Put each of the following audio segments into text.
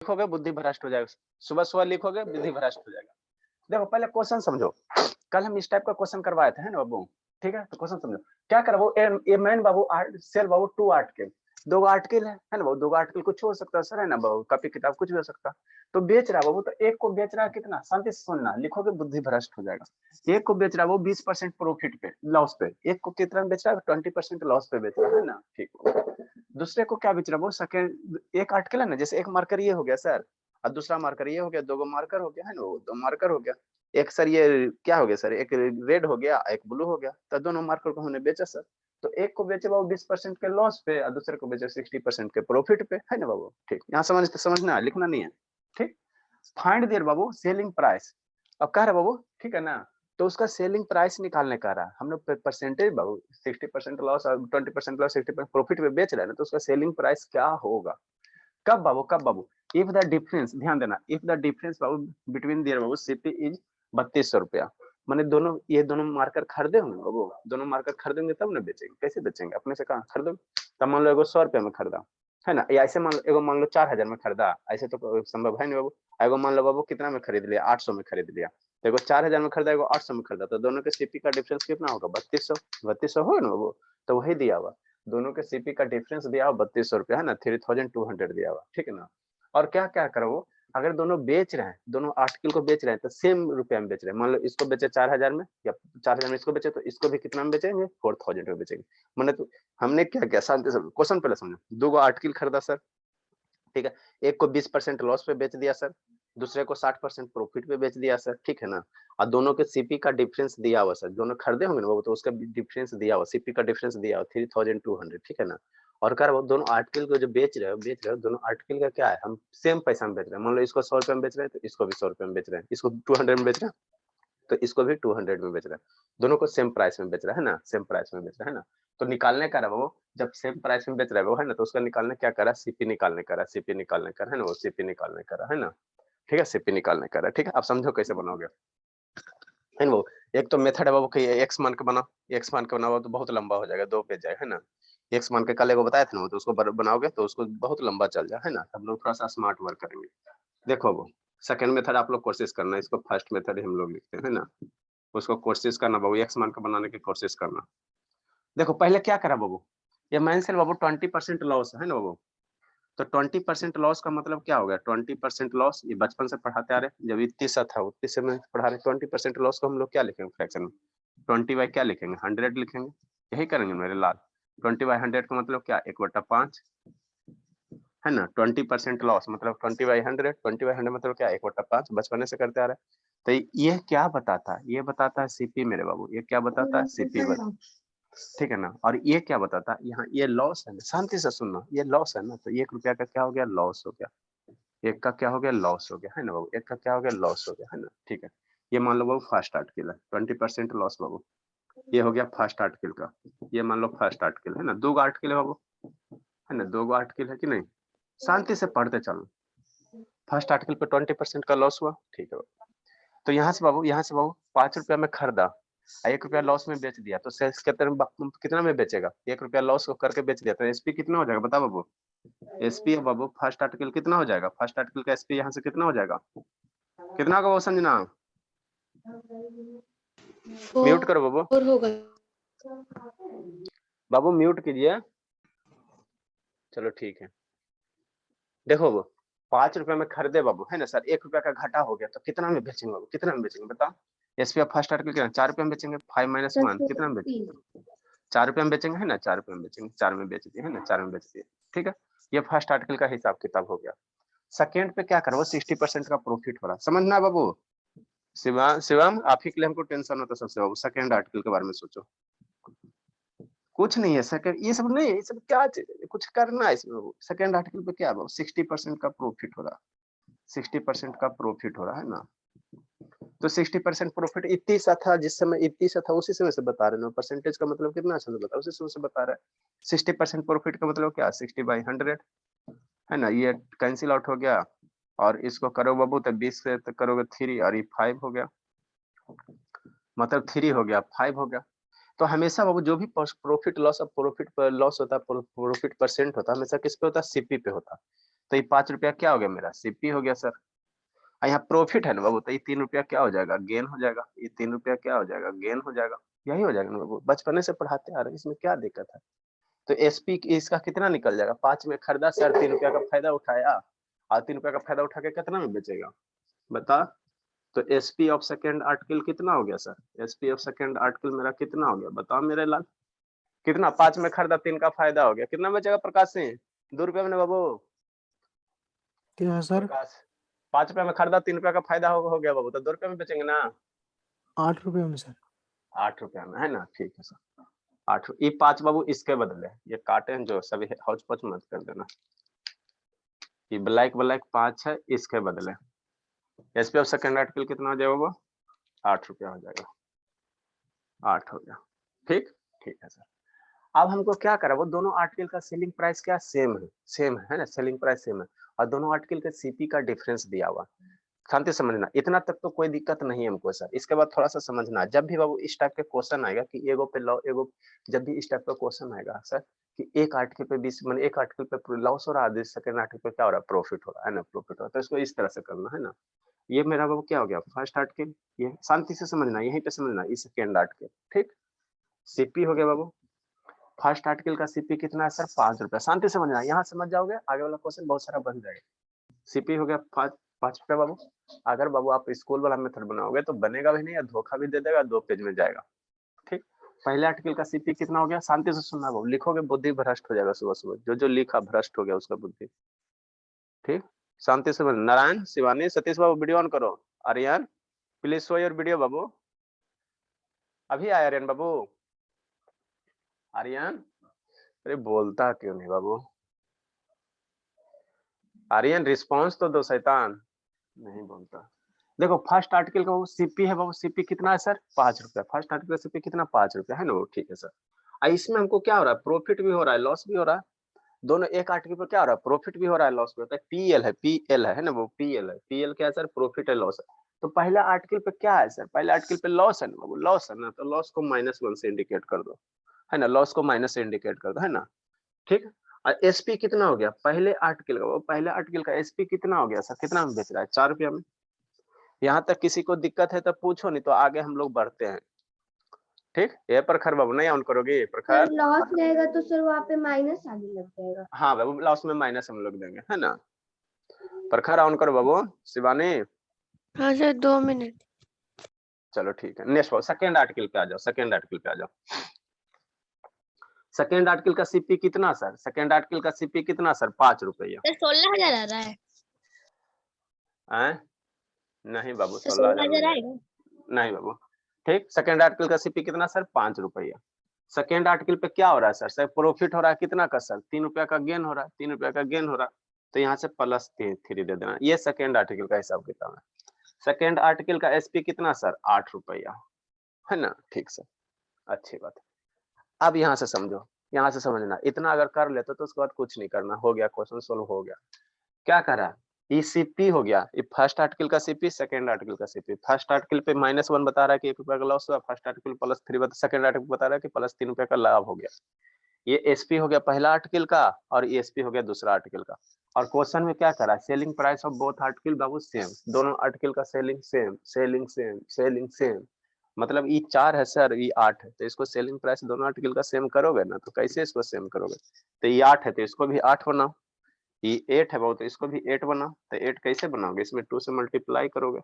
लिखोगे बुद्धि भ्रष्ट हो जाएगा, सुबह सुबह लिखोगे बुद्धि भ्रष्ट हो जाएगा। देखो पहले क्वेश्चन समझो, कल हम इस टाइप का क्वेश्चन करवाए थे, है ना बाबू? ठीक है, तो क्वेश्चन समझो क्या करा वो ए मैन बाबू सेल बाबू 2 आर्टिकल, 2 आर्टिकल है ना बाबू? 2 आर्टिकल कुछ हो सकता है सर, है ना बाबू? कॉपी किताब कुछ भी हो सकता है। तो बेच रहा है बाबू, तो एक को बेच रहा है कितना? शांति से सुनना, लिखोगे बुद्धि भ्रष्ट हो जाएगा। एक को बेच रहा है वो 20% प्रॉफिट पे, लॉस पे। एक को कितना बेच रहा है? 20% लॉस पे बेच रहा है ना? ठीक। दूसरे को क्या बेच रहा है वो? सेकंड एक आर्टिकल है ना, जैसे एक मार्कर ये हो गया सर, और दूसरा मार्कर ये हो गया, 2 मार्कर हो गया, है ना? 2 मार्कर हो गया। एक सर ये क्या हो गया सर, एक रेड हो गया, एक ब्लू हो गया, तो दोनों मार्कर को हमने बेचा सर। तो एक को बेचे बाबू 20% के लॉस पे, और दूसरे को बेचे 60% के प्रॉफिट पे, है ना बाबू? ठीक, यहाँ समझना है, लिखना नहीं है। ठीक, फाइंड देयर बाबू सेलिंग प्राइस। अब कह रहा बाबू, ठीक है ना? तो उसका सेलिंग प्राइस निकालने का रहा, हम लोग परसेंटेज बाबू 60% लॉस और 20% लॉस 60% प्रॉफिट पे बेच रहे हैं ना, तो उसका सेलिंग प्राइस क्या होगा? कब बाबू, कब बाबू? इफ द डिफरेंस, ध्यान देना, if the difference Babu between their Babu CP is 3200 रुपया, माने दोनों ये दोनों मार्कर खरीदे होंगे बाबू, दोनों मार्कर खरीदेंगे तब ना बेचेंगे, कैसे बेचेंगे? अपने से कहाँ खरीदोगे? तब मान लो एगो 100 रुपया में खरीदा, है ना? या ऐसे मान लो एगो मान लो 4000 में खरीदा, ऐसे तो संभव है नहीं बाबू। एगो मान लो बाबू कितना में खरीद लिया? 800 में खरीद लिया। तो एगो 4000 में खरीदा, एगो 800 में खरीदा, तो दोनों के सीपी का डिफरेंस कितना होगा? 3200। 3200 हो ना बाबू? तो वही दिया हुआ, दोनों के सीपी का डिफरेंस दिया हुआ 3200 रुपया, है ना? 3200 दिया हुआ, ठीक है ना? और क्या क्या करो, अगर दोनों बेच रहे हैं, दोनों आर्टिकल को बेच रहे हैं, तो सेम रुपया में बेच रहे हैं। मान लो इसको बेचे 4000 में, या 4000 में इसको बेचे, तो इसको भी कितना में बेचेंगे? 4000 में बेचेंगे। मैंने तो हमने क्या किया, शांति से क्वेश्चन पहले समझो। 2 आर्टिकल खरीदा सर, ठीक है? एक को 20% लॉस पे बेच दिया सर, दूसरे को 60% प्रॉफिट पे बेच दिया सर, ठीक है ना? और दोनों के सीपी का डिफरेंस दिया हुआ सर, दोनों खरीदे होंगे ना वो, तो उसका डिफरेंस दिया हुआ, सीपी का डिफरेंस दिया हुआ 3200, ठीक है ना? और कह रहा हूँ दोनों आर्टिकल को जो बेच रहे हो दोनों आर्टिकल का क्या है, हम सेम पैसा में बेच रहे हैं। मान लो इसको 100 रुपए में बेच रहे हैं, तो इसको भी 100 रुपए में बेच रहे हैं। इसको 200 में बेच रहे हैं, तो इसको भी 200 में बेच रहा है। दोनों को सेम प्राइस में बेच रहा है ना? सेम प्राइस में बेच रहा है ना? तो निकालने का रहा वो, जब सेम प्राइस में बेच रहा है वो, है ना? तो उसका निकालने क्या कर रहा है? सीपी निकालने का रहा है, सीपी निकालने का है ना? वो सीपी निकालने का रहा है ना? ठीक है, सीपी निकालने का रहा है, ठीक है? अब समझो कैसे बनाओगे, है ना वो? एक तो मेथड है बाबू कि एक्स मान के बनाओ, एक्स मान के बनाओ तो बहुत लंबा हो जाएगा, 2 पेज जाएगा, है ना? एक्स मान के कल एगो बताया था ना, तो उसको बनाओगे तो उसको बहुत लंबा चल जाए, है ना? हम लोग थोड़ा सा स्मार्ट वर्क करेंगे। देखो वो सेकंड मेथड आप लोग कोशिश करना, इसको फर्स्ट मेथड हम लोग लिखते हैं, है ना? उसको कोशिश करना बाबू, एक्स मान के बनाने की कोशिश करना। देखो पहले क्या करा बाबू, ये मेन सेल बाबू 20% लॉस है ना बाबू? तो 20% लॉस का मतलब क्या हो गया? 20% लॉस, ये बचपन से पढ़ाते आ रहे हैं, जब इतनी सा था उतनी से में पढ़ा रहे। 20% लॉस को हम लोग क्या लिखेंगे फ्रैक्शन में? 20 बाई क्या लिखेंगे? 100 लिखेंगे। यही करेंगे मेरे लाल। 20/100 का मतलब क्या? 1/5, है ना? 20% लॉस मतलब 20/100, 20/100 मतलब क्या? 1/5, बचपने से करते आ रहे हैं। तो ये क्या बताता है? ये बताता है सीपी मेरे बाबू। ये क्या बताता है? सीपी बता, ठीक है ना? और ये क्या बताता है? यहाँ ये लॉस है ना, शांति से सुनना, ये लॉस है ना, तो 1 रुपया का क्या हो गया? लॉस हो गया। एक का क्या हो गया? लॉस हो गया, है ना बाबू? एक का क्या हो गया? लॉस हो गया, है ना? ठीक है, ये मान लो बाबू फर्स्ट आर्टिकल है, 20% लॉस बाबू, ये हो गया फर्स्ट आर्टिकल का। ये मान लो फर्स्ट आर्टिकल है ना, 2 आर्टिकल है बाबू, है ना? 2 आर्टिकल है कि नहीं? शांति से पढ़ते चलो। फर्स्ट आर्टिकल पे 20% का लॉस हुआ, ठीक है बाबू। तो यहाँ से बाबू 5 रुपया में खरीदा, 1 रुपया लॉस में बेच दिया, तो सेल्स कितना में बेचेगा? 1 रुपया लॉस करके बेच दिया, तो एसपी कितना हो जाएगा बता बाबू? एसपी बाबू फर्स्ट आर्टिकल कितना हो जाएगा? फर्स्ट आर्टिकल का एसपी यहाँ से कितना हो जाएगा? कितना होगा वो संजना? म्यूट करो बाबू, और होगा बाबू म्यूट कीजिए। चलो ठीक है, देखो वो 5 रुपए में खरीदे बाबू, है ना सर? 1 रुपया का घाटा हो गया, तो कितना में बेचेंगे बाबू? कितना में बेचेंगे बताओ? एसपी फर्स्ट आर्टिकल कितना? 4 रुपये में बेचेंगे, 5 - 1 कितना में बेचेंगे? 4 रुपये में बेचेंगे, है ना? 4 रुपये में बेचेंगे, 4 में बेच दिए, है ना? 4 में बेच दिए, ठीक है? ये फर्स्ट आर्टिकल का हिसाब किताब हो गया। सेकेंड पे क्या करो, 60% का प्रॉफिट हो रहा, समझना बाबू? शिवम आप ही के लिए हमको टेंशन होता सबसे बाबू, सेकेंड आर्टिकल के बारे में सोचो। कुछ नहीं है सेकंड, ये सब नहीं है, ये सब क्या कुछ करना है इसमें। सेकंड आर्टिकल पे क्या है? 60% का प्रॉफिट हो रहा, 60% का प्रॉफिट हो रहा है ना? तो 60% प्रॉफिट इतनी सा था, जिस समय इतनी सा था उसी समय से बता रहे ना, परसेंटेज का मतलब कितना अच्छा से बता, उसी समय से बता रहा है। 60% प्रॉफिट का मतलब क्या? 60/100, है ना? ये कैंसिल आउट हो गया, और इसको करो बाबू तो 20 से तो करोगे 3, और ये 5 हो गया, मतलब 3 हो गया, 5 हो गया। तो हमेशा बाबू जो भी प्रॉफिट लॉस होता है, प्रॉफिट परसेंट होता है, हमेशा किस पे होता है? सीपी पे होता है। तो ये 5 रुपया क्या हो गया मेरा सीपी हो गया सर। यहाँ प्रॉफिट है ना बाबू, तो ये 3 रुपया क्या हो जाएगा गेन हो जाएगा, ये 3 रुपया क्या हो जाएगा गेन हो जाएगा, यही हो जाएगा ना बाबू, बचपने से पढ़ाते आ रहे हैं, इसमें क्या दिक्कत है। तो एसपी इसका कितना निकल जाएगा, 5 में खरीदा सर, 3 रुपया का फायदा उठाया और 3 रुपया का फायदा उठा के कितना में बेचेगा बता। तो एसपी ऑफ सेकेंड आर्टिकल कितना हो गया sir, SP of second article मेरा कितना हो गया बताओ मेरे लाल, कितना 5 में खरीदा 3 का फायदा हो गया, कितना बेचेगा प्रकाश सिंह 2 रुपया में बाबू सर प्रकाश, 5 रुपया में खरीदा 3 रुपया का फायदा हो गया बाबू, तो 2 रुपया में बेचेंगे ना 8 रुपये में सर, 8 रुपया में है ना, ठीक है सर 8। ये 5 बाबू इसके बदले ये काटे जो सभी हौच पौच मत कर देना, ये ब्लैक 5 है इसके बदले, एसपी ऑफ सेकेंड आर्टिकल कितना हो जाएगा वो 8 रुपया हो जाएगा, 8 हो गया, ठीक ठीक है सर। अब हमको क्या करा, वो दोनों आर्टिकल का सेलिंग प्राइस क्या सेम है ना, सेलिंग प्राइस सेम है और दोनों आर्टिकल के सीपी का डिफरेंस दिया हुआ। शांति समझना, इतना तक तो कोई दिक्कत नहीं है हमको सर। इसके बाद थोड़ा सा समझना, जब भी बाबू इस टाइप के क्वेश्चन आएगा कि एगो पे लॉ एगो, जब भी इस टाइप का क्वेश्चन आएगा सर कि एक आर्टिकल पे 20 मतलब एक आर्टिकल पे लॉस हो रहा है, सेकंड आर्टिकल पे क्या हो रहा है प्रॉफिट हो रहा है ना, प्रॉफिट हो रहा है, तो इसको इस तरह से करना है ना। ये मेरा बाबू क्या हो गया फर्स्ट आर्टिकल, ये शांति से समझना, यहीं पे समझना, ये सेकेंड आर्टिकल, ठीक। सीपी हो गया बाबू, फर्स्ट आर्टिकल का सीपी कितना है सर 5 रुपया, शांति से समझना, यहाँ समझ जाओगे आगे वाला क्वेश्चन बहुत सारा बन जाएगा। सीपी हो गया 5 रुपया बाबू। अगर बाबू आप स्कूल वाला मेथड बनाओगे तो बनेगा भी नहीं या धोखा भी दे देगा, 2 पेज में जाएगा, ठीक। पहले आर्टिकल का सीपी कितना हो गया, शांति से सुनना बाबू, लिखोगे बुद्धि भ्रष्ट हो जाएगा, सुबह सुबह जो लिखा भ्रष्ट हो गया उसका बुद्धि, ठीक। शांति से नारायण शिवानी सतीश बाबू वीडियो ऑन करो, Aryan please show your video बाबू, अभी आया आर्यन बाबू, आर्यन अरे बोलता क्यों नहीं बाबू, आर्यन रिस्पॉन्स तो दो शैतान, नहीं बोलता। देखो फर्स्ट आर्टिकल का वो सीपी है बाबू, सीपी कितना है सर 5 रुपया, फर्स्ट आर्टिकल का सीपी कितना 5 रुपया है ना वो, ठीक है सर। इसमें हमको क्या हो रहा है, प्रॉफिट भी हो रहा है लॉस भी हो रहा है, दोनों एक आर्टिकल पर क्या हो रहा है, प्रॉफिट भी हो रहा है लॉस भी होता है, पीएल है ना वो, पीएल है, पीएल क्या है सर, प्रॉफिट है लॉस है। तो पहला आर्टिकल पे क्या है सर, पहले आर्टिकल पे लॉस है ना बाबू, लॉस है ना, तो लॉस को -1 से इंडिकेट कर दो, है ना, लॉस को माइनस से इंडिकेट कर दो, है ना, ठीक। और एसपी कितना हो गया पहले आर्टिकल का, वो पहले आर्टिकल का एसपी कितना हो गया सर, कितना में बेच रहा है 4 रुपया में। यहाँ तक किसी को दिक्कत है तो पूछो, नहीं तो आगे हम लोग बढ़ते हैं, ठीक। ये प्रखर बाबू नहीं ऑन करोगे प्रखर, सर लॉस रहेगा तो सर वहाँ पे माइनस आगे लग जाएगा। हाँ बाबू लॉस में माइनस हम लोग देंगे, है ना। प्रखर ऑन करो बाबू, शिवानी हाँ सर 2 मिनट। चलो ठीक है, नेक्स्ट सेकेंड आर्टिकल पे आ जाओ, सेकेंड आर्टिकल पे आ जाओ। सेकेंड आर्टिकल का सीपी कितना सर, सेकेंड आर्टिकल का सीपी कितना सर 5 रुपया, 16,000 आ रहा है। नहीं बाबू 16,000 16,000 आएगा। नहीं बाबू, ठीक। सेकेंड आर्टिकल का सीपी कितना सर 5 रुपया। सेकेंड आर्टिकल पे क्या हो रहा है सर, सर प्रॉफिट हो रहा है कितना का सर 3 रुपया का गेन हो रहा है, 3 रुपया का गेन हो रहा है, तो यहाँ से +3 दे देना, ये सेकेंड आर्टिकल का हिसाब किताब है। सेकेंड आर्टिकल का एसपी कितना सर 8 रुपया, है ना, ठीक सर, अच्छी बात है। अब यहाँ से समझो, यहाँ से समझना, इतना अगर कर लेते तो उसके बाद कुछ नहीं करना, हो गया क्वेश्चन सोल्व हो गया। क्या करा, ये सीपी हो गया, ये फर्स्ट आर्टिकल का सीपी, सेकंड आर्टिकल का सीपी। फर्स्ट आर्टिकल पे -1 बता रहा है कि 1 रुपया का लॉस हुआ, फर्स्ट आर्टिकल +3 बता, सेकंड आर्टिकल बता रहा है कि +3 रुपया का लाभ हो गया। ये एसपी हो गया पहला आर्टिकल का और ये एसपी हो गया दूसरा आर्टिकल का। और क्वेश्चन में क्या करा, selling price of both article Babu same, दोनों आर्टिकल का selling same, selling same, selling same, मतलब ये 4 है सर, ये 8 है, तो इसको सेलिंग प्राइस दोनों आर्टिकल का सेम करोगे ना, तो कैसे इसको सेम करोगे, तो ये 8 है तो इसको भी 8 बनाओ, ये 8 है बहुत, तो इसको भी 8 बनाओ, तो 8 कैसे बनाओगे, इसमें 2 से मल्टीप्लाई करोगे,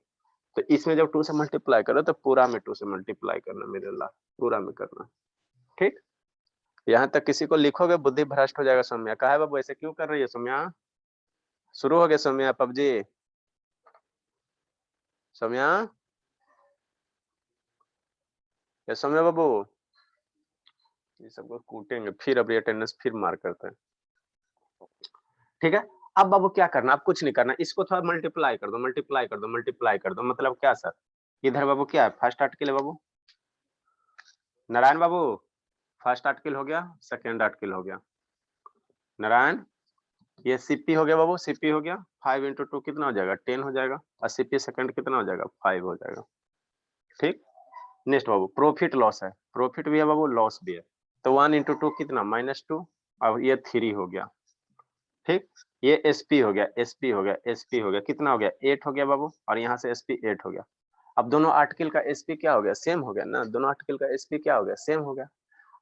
तो इसमें जब 2 से मल्टीप्लाई करो तो पूरा में 2 से मल्टीप्लाई करना मेरे अल्लाह, पूरा में करना, ठीक। यहाँ तक किसी को लिखोगे बुद्धि भ्रष्ट हो जाएगा। सौम्या कहा है बाबू ऐसे क्यों कर रही है सौम्या, शुरू हो गया सौम्या पबजी, सौम्या या सौम्या बाबू, ये सबको कूटेंगे फिर, अब अटेंडेंस फिर मार करते हैं, ठीक है। अब बाबू क्या करना, अब कुछ नहीं करना, इसको थोड़ा मल्टीप्लाई कर दो, मल्टीप्लाई कर दो, मल्टीप्लाई कर दो, मतलब क्या सर, इधर बाबू क्या है फर्स्ट आर्टिकल है बाबू, नारायण बाबू फर्स्ट आर्टिकल हो गया, सेकेंड आर्टिकल हो गया, नारायण ये सीपी हो गया बाबू, सीपी हो गया 5 × 2 कितना हो जाएगा 10 हो जाएगा, और सीपी सेकंड कितना हो जाएगा 5 हो जाएगा, ठीक। नेक्स्ट बाबू प्रॉफिट लॉस है, प्रॉफिट भी है बाबू लॉस भी है, तो 1 × 2 कितना -2 और ये 3 हो गया, ठीक। ये एसपी हो गया, एसपी हो गया, एसपी हो गया, कितना हो गया 8 हो गया बाबू, और यहाँ से एसपी 8 हो गया। अब दोनों आर्टिकल का एसपी क्या हो गया, सेम हो गया ना, दोनों आर्टिकल का एसपी क्या हो गया, सेम हो गया।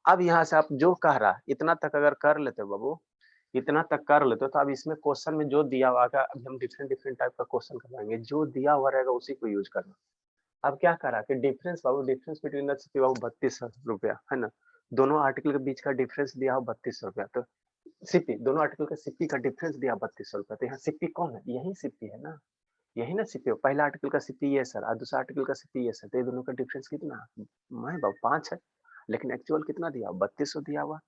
अब यहाँ से आप जो कह रहा है इतना तक अगर कर लेते हो बाबू, इतना तक कर लेते हो, तो अब इसमें क्वेश्चन में जो दिया हुआ है, अभी हम डिफरेंट डिफरेंट टाइप का क्वेश्चन करवाएंगे, जो दिया हुआ रहेगा उसी को यूज करना। अब क्या करा कि डिफरेंस बाबू, डिफरेंस बिटवीन द सीपी बाबू 32 रुपया है ना, दोनों आर्टिकल के बीच का डिफरेंस दिया हो 32 रुपया, तो सीपी दोनों आर्टिकल का सीपी का डिफरेंस दिया 32 रुपया, तो यहाँ सीपी कौन है, यही सीपी है ना, यही ना सीपी हो। पहला आर्टिकल का सीपी ये सर और दूसरा आर्टिकल का सीपी ये सर, तो ये दोनों का डिफरेंस कितना है बाबू 5 है, लेकिन एक्चुअल कितना दिया 3200 दिया हुआ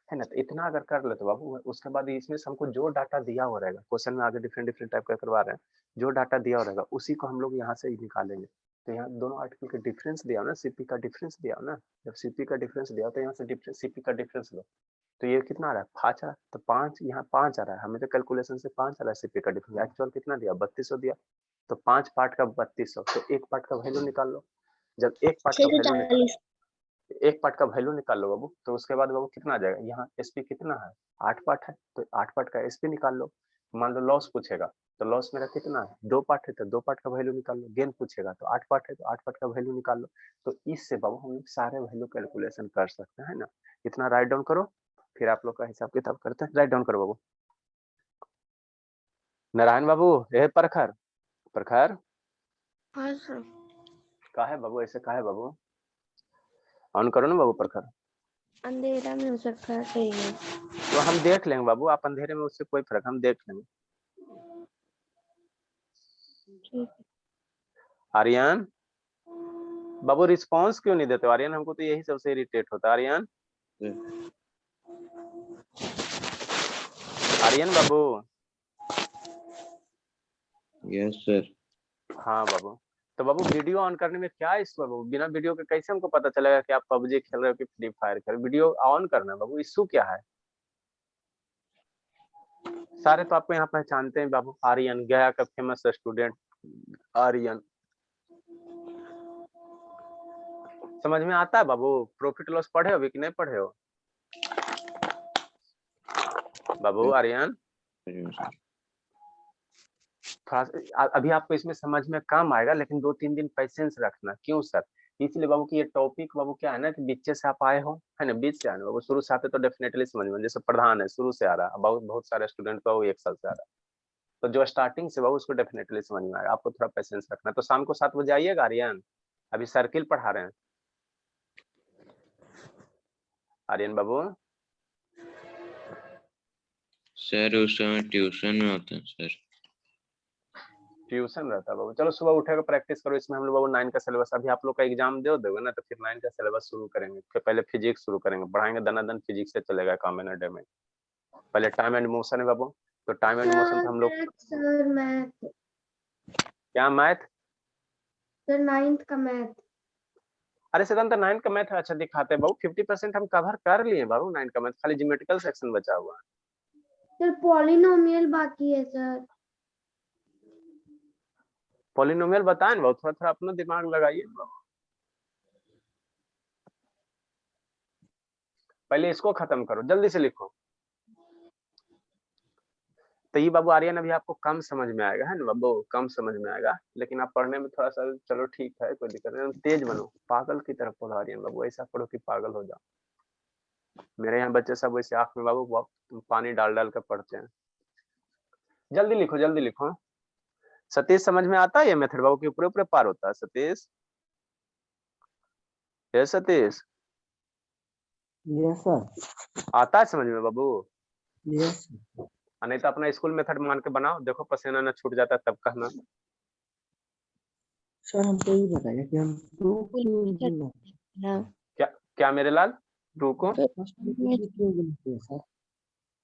है ना। तो इतना अगर कर ले तो बाबू उसके बाद इसमें से हमको जो डाटा दिया हुआ रहेगा, क्वेश्चन में आगे डिफरेंट डिफरेंट टाइप का करवा रहे हैं, जो डाटा दिया हुआ रहेगा उसी को हम लोग यहाँ से ही निकालेंगे। तो यहाँ दोनों आर्टिकल का डिफरेंस दिया हो ना, सीपी का डिफरेंस दिया हो ना, जब सीपी का डिफरेंस दिया हो तो यहाँ से डिफरेंस सीपी का डिफरेंस लो, तो ये कितना आ रहा है 5 आ रहा है, तो 5 यहाँ 5 आ रहा है, हमें तो कैलकुलेशन से 5 आ रहा है सीपी का डिफरेंस, एक्चुअल कितना दिया 3200 दिया, तो 5 पार्ट का 3200, तो एक पार्ट का वैल्यू निकाल लो। जब एक पार्ट का वैल्यू निकाल, 640। एक पार्ट का वैल्यू निकाल लो बाबू, तो उसके बाद बाबू कितना आ जाएगा, यहाँ एसपी कितना है 8 पार्ट है, तो 8 पार्ट का एसपी निकाल लो। मान लो लॉस पूछेगा, तो लॉस मेरा कितना है 2 पार्ट है, तो 2 पार्ट का वैल्यू निकाल लो। गेन पूछेगा तो 8 पार्ट है, तो 8 पार्ट का वैल्यू निकाल लो। तो इससे बाबू हम लोग सारे वैल्यू कैलकुलेशन कर सकते हैं ना। इतना राइट डाउन करो, फिर आप लोग का हिसाब किताब करते हैं। राइट डाउन करो बाबू। नारायण बाबू, हे प्रखर, प्रखर हाँ सर। का है बाबू, ऐसे का है बाबू, ऑन करो ना बाबू प्रखर। अंधेरा में हो सकता है, सही है। तो हम देख लेंगे बाबू, आप अंधेरे में, उससे कोई फर्क, हम देख लेंगे। ठीक है। आर्यन बाबू रिस्पांस क्यों नहीं देते हो आर्यन, हमको तो यही सबसे इरिटेट होता है आर्यन। आर्यन बाबू। Yes sir. हाँ बाबू, तो बाबू वीडियो ऑन करने में क्या इशू है बाबू, बिना वीडियो के कैसे हमको पता चलेगा कि आप पबजी खेल रहे हो कि फ्री फायर खेल रहे हो, वीडियो ऑन करना है बाबू, इशू क्या है। सारे तो आपको यहाँ पहचानते हैं बाबू, आर्यन गया का फेमस स्टूडेंट आर्यन। समझ में आता है बाबू, प्रॉफिट लॉस पढ़े हो कि नहीं पढ़े हो बाबू आर्यन। थोड़ा अभी आपको इसमें समझ में कम आएगा, लेकिन 2-3 दिन पेशेंस रखना। क्यों सर, इसलिए बाबू कि ये टॉपिक बाबू क्या है ना कि बीच से आप आए हो है ना, बीच से आए बाबू, शुरू से आते तो डेफिनेटली समझ में, जैसे प्रधान है शुरू से आ रहा है, बहुत बहुत सारे स्टूडेंट का वो 1 साल से आ रहा है, तो जो स्टार्टिंग से बाबू उसको डेफिनेटली समझ में आएगा। आपको थोड़ा पेशेंस रखना। तो शाम को 7 बजे आइएगा आर्यन, अभी सर्किल पढ़ा रहे हैं आर्यन बाबू। सर उस समय ट्यूशन में होता है सर। ट्यूशन रहता है बाबू, चलो सुबह उठेगा प्रैक्टिस करो। इसमें हम लोग बाबू 9 का सिलेबस, अभी आप लोग का एग्जाम दे दोगे ना, तो फिर 9 का सिलेबस शुरू करेंगे। फिर पहले फिजिक्स शुरू करेंगे, बढ़ाएंगे दनादन, फिजिक्स से चलेगा कॉम्बिनेटरी में। पहले टाइम एंड मोशन है बाबू, तो टाइम एंड मोशन तो हम लोग, सर मैथ, क्या मैथ, सर 9th का मैथ। अरे सिद्धांत 9 का मैथ अच्छा दिखाते हैं बाबू, 50% हम कवर कर लिए बाबू 9 का मैथ, खाली ज्योमेट्रिकल सेक्शन बचा हुआ है। सर पॉलिनोमियल बाकी है सर। पॉलिनोमियल बताएं बाबू, थोड़ा थोड़ा अपना दिमाग लगाइए बाबू। पहले इसको खत्म करो, जल्दी से लिखो। तो ये बाबू आर्यन अभी आपको कम समझ में आएगा है ना बाबू, कम समझ में आएगा, लेकिन आप पढ़ने में थोड़ा सा, चलो ठीक है कोई दिक्कत नहीं, तेज बनो, पागल की तरफ पढ़ो आर्यन बाबू, ऐसा पढ़ो कि पागल हो जाओ। मेरे यहाँ बच्चे सब वैसे आंख में बाबू बहुत पानी डाल डाल कर पढ़ते हैं। जल्दी लिखो, जल्दी लिखो। सतीश समझ में आता है ये मेथड बाबू, के ऊपर ऊपर पार होता है सतीश, ये सतीश यस सर। आता है समझ में बाबू। यस नहीं तो अपना स्कूल मेथड मान के बनाओ, देखो पसीना न छूट जाता है तब कहना। सर, हमको ये बताइए कि हम टू क्यों गुना, हाँ। क्या क्या मेरे लाल, टू को, क्यों गुना है सर?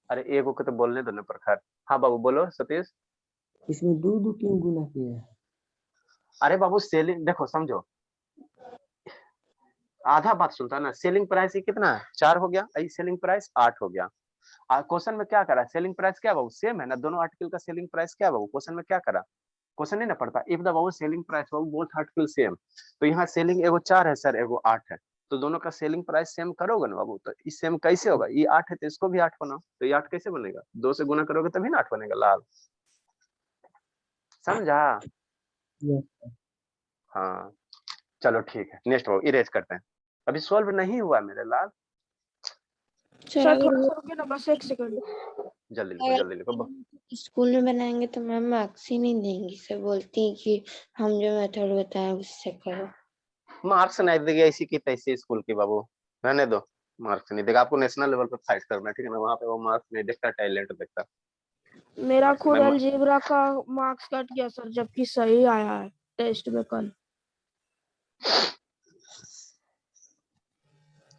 अरे एगो को तो बोलने दो ना प्रखर। हाँ बाबू बोलो सतीश। इसमें दो क्यों गुना किया है? अरे बाबू सेलिंग देखो समझो, आधा बात सुनता ना, सेलिंग प्राइस कितना है 4 हो गया, सेलिंग प्राइस 8 हो गया। क्वेश्चन में क्या करा, सेलिंग प्राइस क्या बाबू सेम है ना, दोनों आर्टिकल का सेलिंग प्राइस क्या बाबू, क्वेश्चन में क्या करा, क्वेश्चन नहीं ना पड़ता, if the Babu selling price Babu both article same, तो यहाँ सेलिंग एगो 4 है सर, एगो 8 है, तो दोनों का सेलिंग प्राइस सेम करोगे ना बाबू, तो इस सेम कैसे होगा, ये 8 है तो इसको भी 8 बनाओ, तो ये 8 कैसे बनेगा, 2 से गुना करोगे तभी ना 8 बनेगा लाल, समझा। Yes. हाँ चलो ठीक है, नेक्स्ट बाबू इरेज करते हैं, अभी सॉल्व नहीं हुआ मेरे लाल, सर सर अगर थोड़ा वो सा रुकिए ना, बस 1 सेकंड। जल्दी लिखो। स्कूल में बनाएंगे तो मैम मार्क्स ही नहीं देंगी, सर बोलती हैं कि हम जो मेथड बताए उससे करो। मार्क्स नहीं देगी ऐसी की तैसी स्कूल की बाबू, रहने दो, मार्क्स नहीं देगा, आपको नेशनल लेवल पे फाइट करना है, ठीक है ना, वहाँ पे वो मार्क्स नहीं देखता, टैलेंट देखता। मेरा मार्क्स खुद मैं अलजेब्रा का मार्क्स कट गया सर, जबकि सही आया है टेस्ट में कल।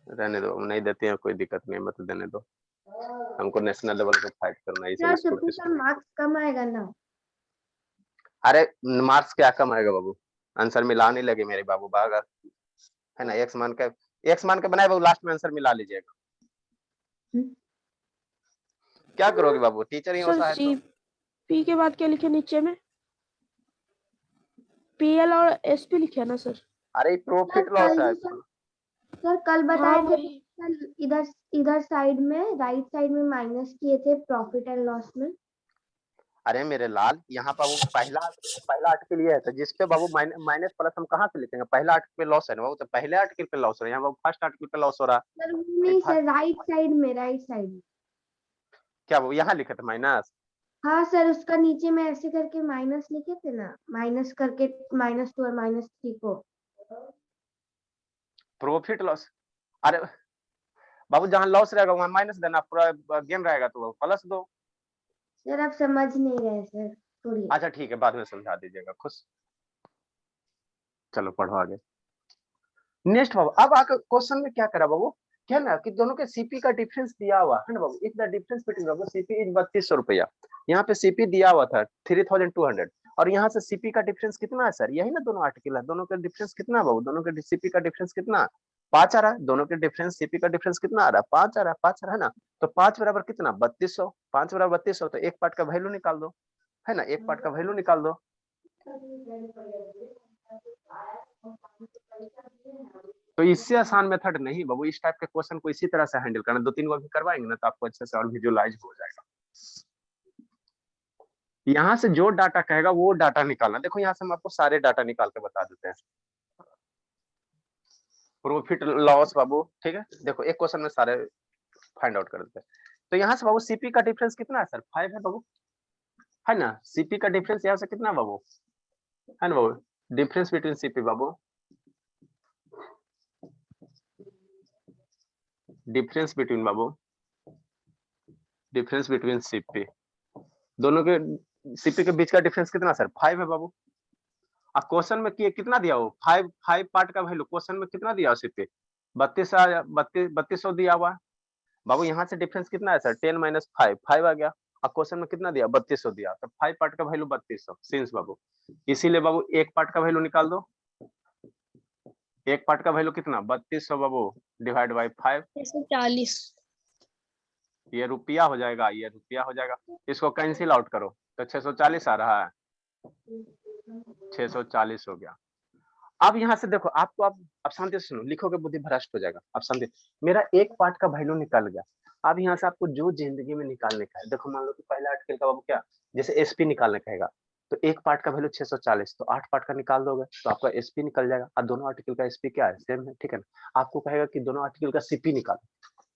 रहने दो, नहीं देते हैं कोई दिक्कत नहीं, मत देने दो, हमको नेशनल लेवल पे फाइट करना है, सर इसे तो फिर मार्क्स कम आएगा ना। अरे मार्क्स क्या कम आएगा बाबू, आंसर मिला नहीं लगे मेरे बाबू बागा, है ना, एक्स मान के बनाए बाबू, लास्ट में आंसर मिला लीजिएगा। क्या करोगे बाबू, टीचर ही सर होता है तो। सीपी के बाद क्या लिखे नीचे में, पीएल और एसपी लिखे है ना सर। अरे प्रॉफिट लॉस है, सर कल हाँ बताए थे वही, सर, इधर इधर साइड में राइट साइड में माइनस किए थे प्रॉफिट एंड लॉस में। अरे मेरे लाल यहाँ पर वो पहला आर्टिकल ये है, तो जिसपे बाबू माइनस प्लस हम कहाँ से लिखेंगे, पहला आर्टिकल पे लॉस है ना बाबू, तो पहले आर्टिकल पे लॉस हो रहा है, यहाँ बाबू फर्स्ट आर्टिकल पे लॉस हो रहा सर नहीं सर, राइट साइड में क्या वो यहाँ लिखे थे माइनस, हाँ सर, उसका नीचे में ऐसे करके माइनस लिखे थे ना, माइनस करके -2 और -3 को। प्रॉफिट लॉस, अरे बाबू जहाँ लॉस रहेगा वहाँ माइनस देना, पूरा गेन रहेगा तो प्लस दो। सर आप समझ नहीं रहे सर, थोड़ी। अच्छा ठीक है, बाद में समझा दीजिएगा, खुश, चलो पढ़ो आगे। नेक्स्ट बाबू, अब आकर क्वेश्चन में क्या करा बाबू, क्या ना कि दोनों के सीपी का डिफरेंस दिया हुआ है ना बाबू, इफ द डिफरेंस बिटवीन बाबू सीपी इज 3200 रुपया, यहाँ पे सीपी दिया हुआ था 3200, और यहाँ से सीपी का डिफरेंस कितना है सर, यही ना दोनों आर्टिकल है, दोनों का डिफरेंस कितना बाबू, दोनों के सीपी का डिफरेंस कितना 5 आ रहा है, दोनों के डिफरेंस सीपी का डिफरेंस कितना आ रहा है 5 आ रहा है, 5 आ रहा है ना, तो 5 बराबर कितना 3200, 5 बराबर 3200, तो एक पार्ट का वैल्यू निकाल दो, है ना, एक पार्ट का वैल्यू निकाल दो। तो इससे आसान मेथड नहीं बाबू, इस टाइप के क्वेश्चन को इसी तरह से हैंडल करना, 2-3 बार भी करवाएंगे ना तो आपको अच्छे से और विजुअलाइज हो जाएगा। यहाँ से जो डाटा कहेगा वो डाटा निकालना, देखो यहाँ से हम आपको सारे डाटा निकाल के बता देते हैं, प्रॉफिट लॉस बाबू, ठीक है, देखो एक क्वेश्चन में सारे फाइंड आउट कर देते हैं। तो यहाँ से बाबू सीपी का डिफरेंस कितना है सर 5 है बाबू, है ना, सीपी का डिफरेंस यहाँ से कितना बाबू, है ना बाबू, डिफरेंस बिटवीन सीपी बाबू, डिफरेंस बिटवीन बाबू, डिफरेंस बिटवीन सीपी, दोनों के सीपी के बीच का डिफरेंस कितना सर 5 है बाबू। अब क्वेश्चन में कितना दिया हो 5 पार्ट का वैल्यू क्वेश्चन में कितना दिया हो सीपी 3200 दिया हुआ है बाबू, यहाँ से डिफरेंस कितना है सर 10 - 5 आ गया, अब क्वेश्चन में कितना दिया 3200 दिया, तो 5 पार्ट का वैल्यू 3200 सिंस बाबू, इसीलिए बाबू एक पार्ट का वैल्यू निकाल दो, एक पार्ट का वैल्यू कितना 3200 बाबू डिवाइड बाई 5, 640। ये रुपया हो जाएगा, ये रुपया हो जाएगा, इसको कैंसिल आउट करो तो 640 आ रहा है, 640 हो गया। अब यहाँ से देखो आपको, अब शांति से सुनो, लिखोगे बुद्धि भ्रष्ट हो जाएगा, अब शांति, मेरा एक पार्ट का वैल्यू निकल गया, अब यहाँ से आपको जो जिंदगी में निकालने का है, देखो मान लो कि पहला आर्टिकल का बाबू क्या, जैसे एसपी निकालने कहेगा तो एक पार्ट का वैल्यू 640, तो 8 पार्ट का निकाल दोगे तो आपका एसपी निकल जाएगा, और दोनों आर्टिकल का एसपी क्या है सेम है, ठीक है ना, आपको कहेगा कि दोनों आर्टिकल का सीपी निकालो,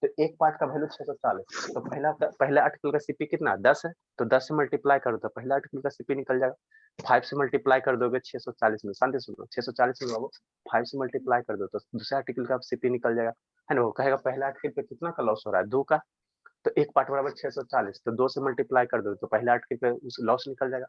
तो एक पार्ट का वैल्यू 640, तो पहला आर्टिकल का सीपी कितना 10 है, तो 10 से मल्टीप्लाई करो तो पहला आर्टिकल का सीपी निकल जाएगा, 5 से मल्टीप्लाई कर दोगे 640 में, शांति सुनो 640 में बाबू 5 से मल्टीप्लाई कर दो तो दूसरे आर्टिकल का सीपी निकल जाएगा, है ना, वो कहेगा पहला आर्टिकल पे कितना का लॉस हो रहा है 2 का, तो एक पार्ट बराबर 640, तो 2 से मल्टीप्लाई कर दो तो पहला आर्टिकल पे उस लॉस निकल जाएगा,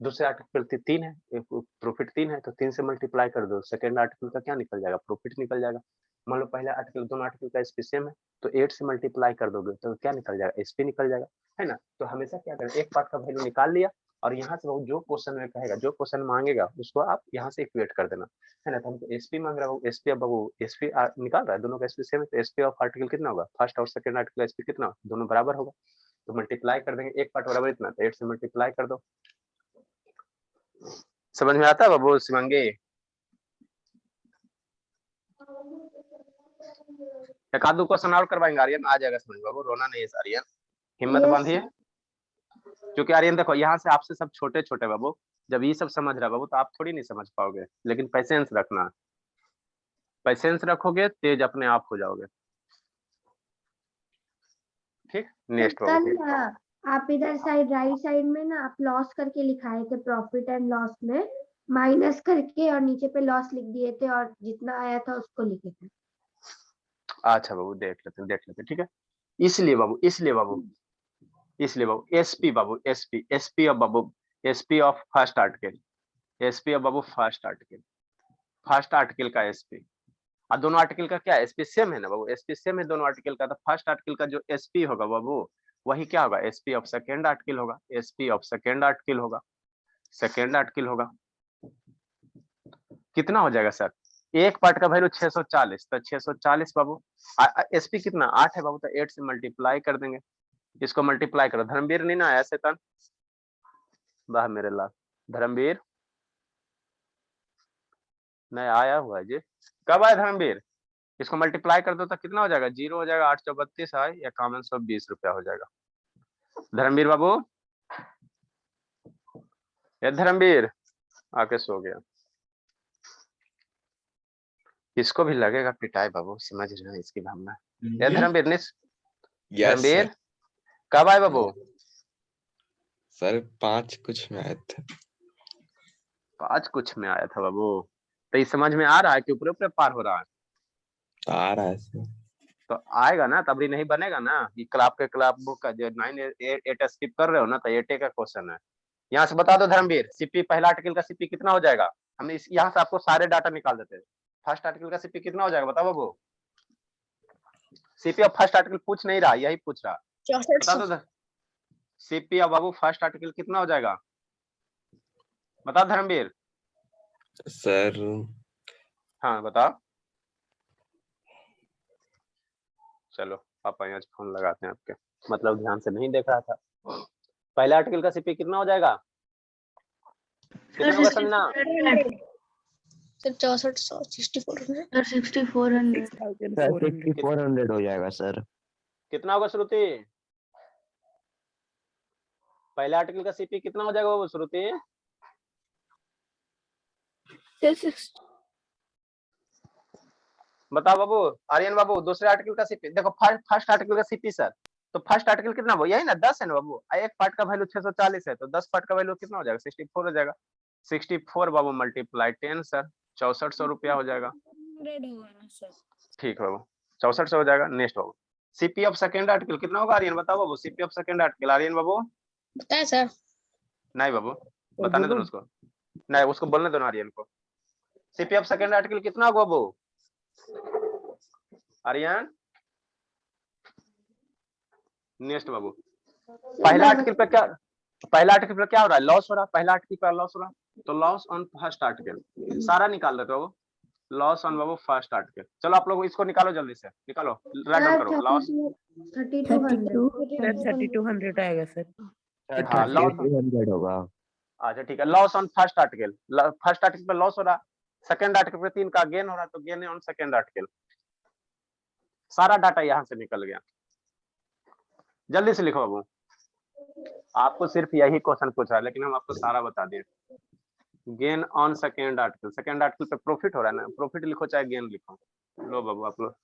दूसरे आर्टिकल पे 3 है, प्रॉफिट 3 है, तो 3 से मल्टीप्लाई कर दो, सेकंड आर्टिकल का क्या निकल जाएगा प्रॉफिट निकल जाएगा, मान लो पहला आर्टिकल दोनों आर्टिकल का एसपी सेम है, तो 8 से मल्टीप्लाई कर दोगे तो क्या निकल जाएगा एसपी निकल जाएगा, है ना, तो हमेशा क्या करें एक पार्ट का वैल्यू निकाल लिया, और यहाँ से जो क्वेश्चन में कहेगा, जो क्वेश्चन मांगेगा उसको आप यहाँ से इक्वेट कर देना, है ना, तो हमको एसपी मांग रहा हूँ, एसपी अब बाबू एसपी निकाल रहा है, दोनों का एसपी सेम है, तो एसपी ऑफ आर्टिकल कितना होगा, फर्स्ट और सेकंड आर्टिकल एसपी कितना, दोनों बराबर होगा, तो मल्टीप्लाई कर देंगे, एक पार्ट बराबर इतना, तो 8 से मल्टीप्लाई कर दो, समझ में आता है बाबू शिवांगी, एक आध दो क्वेश्चन और करवाएंगे आर्यन, आ जाएगा समझ बाबू, रोना नहीं है आर्यन, हिम्मत Yes, बांधिए। क्योंकि आर्यन देखो यहाँ से आपसे सब छोटे छोटे बाबू, जब ये सब समझ रहा बाबू तो आप थोड़ी नहीं समझ पाओगे, लेकिन पेशेंस रखना, पेशेंस रखोगे तेज अपने आप हो जाओगे। ठीक, नेक्स्ट बाबू। कल आप इधर साइड राइट साइड में ना आप लॉस करके लिखाए थे, प्रॉफिट एंड लॉस में माइनस करके और नीचे पे लॉस लिख दिए थे और जितना आया था उसको लिखे थे। अच्छा बाबू देख लेते हैं, देख लेते हैं, ठीक है। इसलिए बाबू, इसलिए बाबू, इसलिए बाबू एसपी बाबू, एसपी, एसपी ऑफ बाबू, SP of first article, SP of बाबू फर्स्ट आर्टिकल, फर्स्ट आर्टिकल का एसपी। और दोनों आर्टिकल का क्या एसपी सेम है ना बाबू, एसपी सेम है दोनों आर्टिकल का, तो फर्स्ट आर्टिकल का जो एसपी होगा बाबू वही क्या होगा, एसपी ऑफ सेकेंड आर्टिकल होगा, एसपी ऑफ सेकेंड आर्टिकल होगा, सेकेंड आर्टिकल होगा। कितना हो जाएगा सर, एक पार्ट का वैल्यू 640, तो 640 बाबू, एसपी कितना 8 है बाबू, तो 8 से मल्टीप्लाई कर देंगे, इसको मल्टीप्लाई करो। धर्मवीर नहीं ना आया शैतान, वाह मेरे लाल, धर्मवीर नहीं आया हुआ है जी, कब आया धर्मवीर, इसको मल्टीप्लाई कर दो तो कितना हो जाएगा, 0 हो जाएगा, 8 चौ 32 है या 5120 रुपया हो जाएगा। धर्मवीर बाबू, ये धर्मवीर आके सो गया, इसको भी लगेगा पिटाई बाबू, समझ रहे हैं इसकी भावना। ये धर्मवीर धर्मवीर कब आए बाबू, सर 5 कुछ में आए थे। 5 कुछ में आया था बाबू, तो ये समझ में आ रहा है कि ऊपर ऊपर पार हो रहा है, आ रहा है सर। तो आएगा ना, तभी नहीं बनेगा ना। ये क्लास के क्लास बुक का जो 9 8 स्किप कर रहे हो ना, तो 8 का क्वेश्चन है। यहाँ से बता दो धर्मवीर, सीपी पहला आर्टिकल का सीपी कितना हो जाएगा, हम इस यहाँ से आपको सारे डाटा निकाल देते हैं। फर्स्ट आर्टिकल का सीपी कितना हो जाएगा बताओ बाबू, सीपी अब फर्स्ट आर्टिकल पूछ नहीं रहा, यही पूछ रहा, बता दो सीपी अब बाबू फर्स्ट आर्टिकल कितना हो जाएगा, बता धर्मवीर। सर हाँ बताओ, चलो पापा आज फोन लगाते हैं आपके, मतलब ध्यान से नहीं देख रहा था। पहले आर्टिकल का सीपी कितना हो जाएगा, कितना होगा संजना, सर 6400 6400 सर 6400 हो जाएगा सर। कितना होगा श्रुति, पहले आर्टिकल का सीपी कितना हो जाएगा वो श्रुति, बताओ बाबू। आर्यन बाबू दूसरे आर्टिकल का सीपी देखो, फर्स्ट आर्टिकल का सीपी सर, तो फर्स्ट आर्टिकल कितना वो यही ना 10 है ना बाबू, एक पार्ट का वैल्यू 640 है, तो 10 पार्ट का वैल्यू कितना हो जाएगा 64 हो जाएगा, 64 बाबू मल्टीप्लाई 10 सर 6400 रुपया हो जाएगा। ठीक बाबू 6400 हो जाएगा। नेक्स्ट बाबू सीपी ऑफ सेकेंड आर्टिकल कितना होगा आर्यन बताओ बाबू, CP of second article Aryan बाबू, बताए सर, नहीं बाबू बताने दो उसको, नहीं उसको बोलने दो ना आर्यन को, सीपी ऑफ सेकेंड आर्टिकल कितना होगा बाबू आर्यन। नेक्स्ट बाबू पहला आर्टिकल पे क्या, पहला आर्टिकल पे क्या हो रहा है, लॉस हो रहा है, पहला आर्टिकल पे लॉस हो रहा है, तो लॉस ऑन फर्स्ट आर्टिकल सारा निकाल देते हो, loss on Babu first article. चलो आप लोग इसको निकालो जल्दी से, निकालो रैंडम करो, लॉस 3200 आएगा सर। हाँ लॉस 3200 होगा। अच्छा ठीक है, loss on first article, first article पे लॉस हो रहा, सेकंड आर्टिकल पे 3 का गेन हो रहा, तो गेन ऑन सेकंड आर्टिकल। सारा डाटा यहाँ से निकल गया, जल्दी से लिखो बाबू, आपको सिर्फ यही क्वेश्चन पूछा है लेकिन हम आपको सारा बता दिए। Gain on second article, second article पे प्रॉफिट हो रहा है ना, प्रॉफिट लिखो चाहे गेन लिखो, लो बाबू आप लोग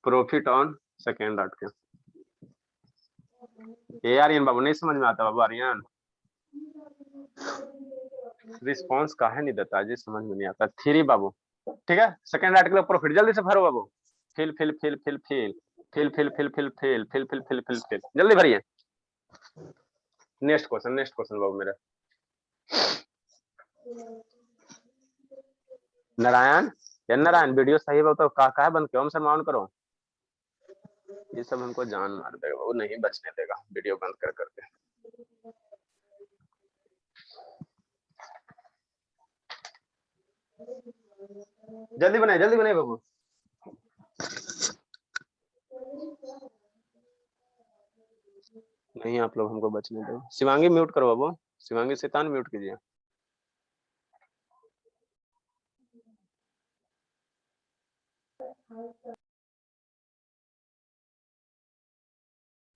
प्रॉफिट ऑन सेकेंड आर्टिकल। ये आर्यन बाबू नहीं समझ में आता बाबू, आर्यन रिस्पॉन्स काहे नहीं देता जी, समझ में नहीं आता। 3 बाबू ठीक है, सेकेंड आर्टिकल प्रॉफिट जल्दी से भरो बाबू, fill fill fill fill fill fill fill fill fill fill fill fill fill fill fill जल्दी भरिए। नेक्स्ट क्वेश्चन बाबू मेरा नारायण, या नारायण वीडियो सही है तो का बंद क्यों सर माउंट करो, ये सब हमको जान मार देगा वो नहीं बचने देगा वीडियो बंद कर करके। जल्दी बनाए बाबू। नहीं आप लोग हमको बचने दो। शिवांगी म्यूट करो बाबू, शिवांगी शैतान म्यूट कीजिए।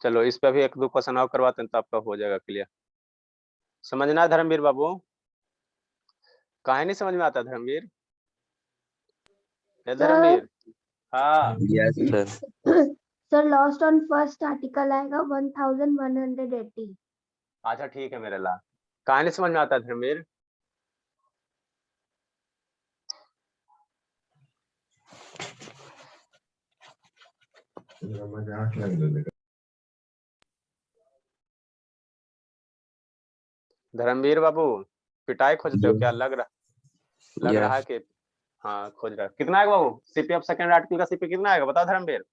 चलो इस पे भी एक दो क्वेश्चन और करवाते हैं तो आपका हो जाएगा क्लियर। समझना है धर्मवीर बाबू? काहे नहीं समझ में आता धर्मवीर? ए धर्मवीर, हाँ yes sir. Sir lost on first article आएगा 1180। अच्छा ठीक है मेरे लाल। काहे नहीं समझ में आता धर्मवीर? धर्मवीर बाबू पिटाई खोजते हो क्या? लग रहा है यस कि हाँ खोज रहा है। कितना आएगा बाबू सीपी ऑफ सेकंड आर्टिकल का सीपी कितना आएगा बताओ धर्मवीर?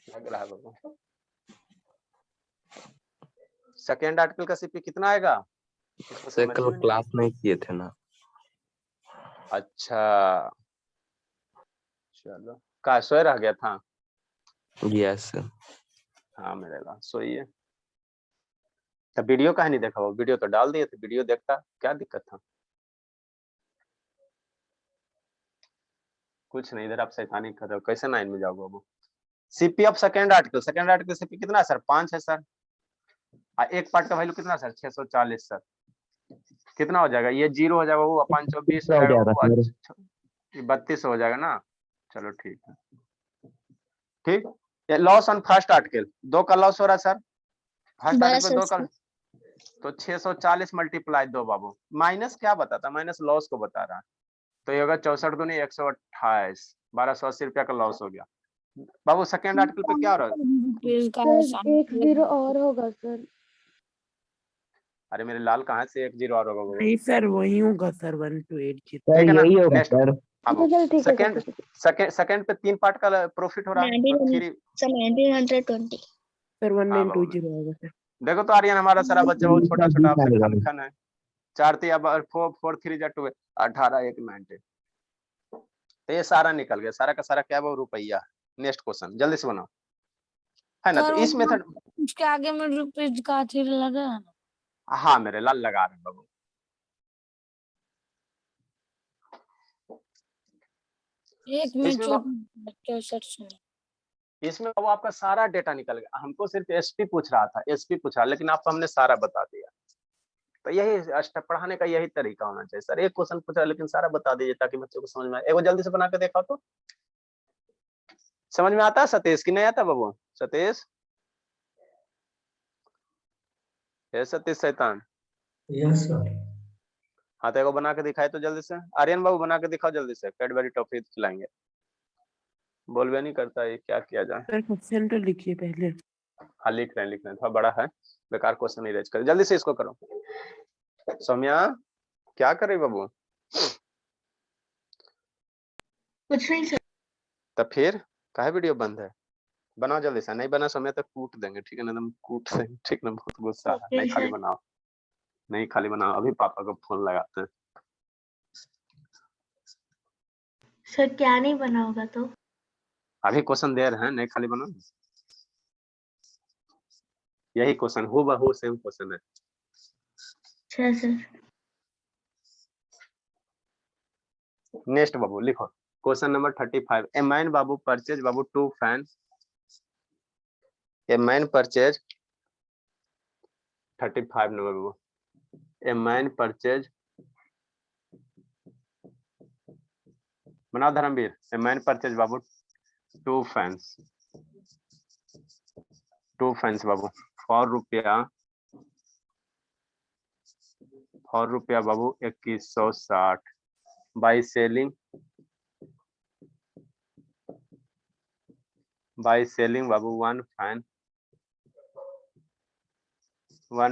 लग रहा है बाबू सेकंड आर्टिकल का सीपी कितना आएगा? इसको सर समझ कल में नहीं। क्लास नहीं किए थे ना। अच्छा चलो का सोए रह गया था? Yes sir. हाँ मेरे लाल सोइए। तो वीडियो काहे नहीं देखा? वो वीडियो तो डाल दिए थे, वीडियो देखता क्या दिक्कत था? कुछ नहीं, इधर आप शैतानी कर रहे हो। कैसे 9 में जाओगे बाबू? CP of second article CP कितना है सर? 5 है सर। एक पार्ट का वैल्यू कितना सर? 640 सर। कितना हो जाएगा? ये 0 हो जाएगा, वो 520 हो जाएगा, वो 32 हो जाएगा ना। चलो ठीक है। ठीक, ये लॉस ऑन फर्स्ट आर्टिकल 2 का लॉस हो रहा है सर। फर्स्ट आर्टिकल 2 का तो 640 मल्टीप्लाई 2 बाबू। माइनस क्या बताता? माइनस लॉस को बता रहा है। तो ये होगा 64 दूनी 128, 1280 रुपया का लॉस हो गया बाबू। सेकेंड आर्टिकल पे क्या हो रहा है? सर 10 और होगा सर। अरे मेरे लाल कहाँ से 10 और होगा बाबू? नहीं सर वही होगा सर 1280। ठीक है ना। यही होगा नेक्स्ट सर। अब चल ठीक है सेकंड सेकंड पे 3 पार्ट का प्रॉफिट हो रहा है तो 3 1920 सर हाँ बाबू 1920 होगा सर। देखो तो आर्यन हमारा सारा बच्चा बहुत छोटा छोटा आपसे आएगा। खन खन है। 4 3 अब 4 3 जा 2 18 1 90 तो ये सारा निकल गया। सारा का सारा क्या वो रुपया। नेक्स्ट क्वेश्चन जल्दी से बनाओ है ना। तो इस मेथड उसके आगे में रुपीज का चिन्ह लगा है ना। हाँ मेरे लाल लगा रहे हैं बाबू। एक में इसमें 64 इसमें बाबू आपका सारा डेटा निकल गया। हमको सिर्फ एसपी पूछ रहा था, एसपी पूछा, लेकिन आपको हमने सारा बता दिया। तो यही पढ़ाने का यही तरीका होना चाहिए सर। एक क्वेश्चन पूछा लेकिन सारा बता दीजिए ताकि बच्चों को समझ में आए। एगो जल्दी से बना के देखा तो समझ में आता है सतीश की नहीं आता बाबू? सतीश है सतीश शैतान। Yes sir. हाँ तो एगो बना के दिखाए तो जल्दी से। आर्यन बाबू बना के दिखाओ जल्दी से। कैडबरी टॉफी खिलाएंगे। बोलवे नहीं करता है, क्या किया जाए। सर क्वेश्चन तो लिखिए पहले। हाँ लिख रहे हैं थोड़ा बड़ा है, बेकार क्वेश्चन नहीं रेज कर। जल्दी से इसको करो। सौम्या क्या कर रही बाबू? कुछ नहीं सर। तो फिर काहे वीडियो बंद है? बनाओ जल्दी से। नहीं बना समय तक कूट देंगे ठीक है ना? एकदम कूट से ठीक ना। बहुत गुस्सा है। नहीं खाली बनाओ, नहीं खाली बनाओ। अभी पापा को फोन लगाते हैं। सर क्या नहीं बना होगा तो? अभी क्वेश्चन दे रहे हैं, नहीं खाली बनाओ। यही क्वेश्चन हूबहू सेम क्वेश्चन है। अच्छा सर। नेक्स्ट बाबू लिखो क्वेश्चन नंबर 35। ए मैन बाबू परचेज बाबू 2 fan. A man purchase 35 number बाबू। ए मैन परचेज बनाओ धर्मवीर। ए मैन परचेज बाबू 2 फैंस। 2 फैंस बाबू फॉर रुपया बाबू 2160 बाई सेलिंग बाबू 1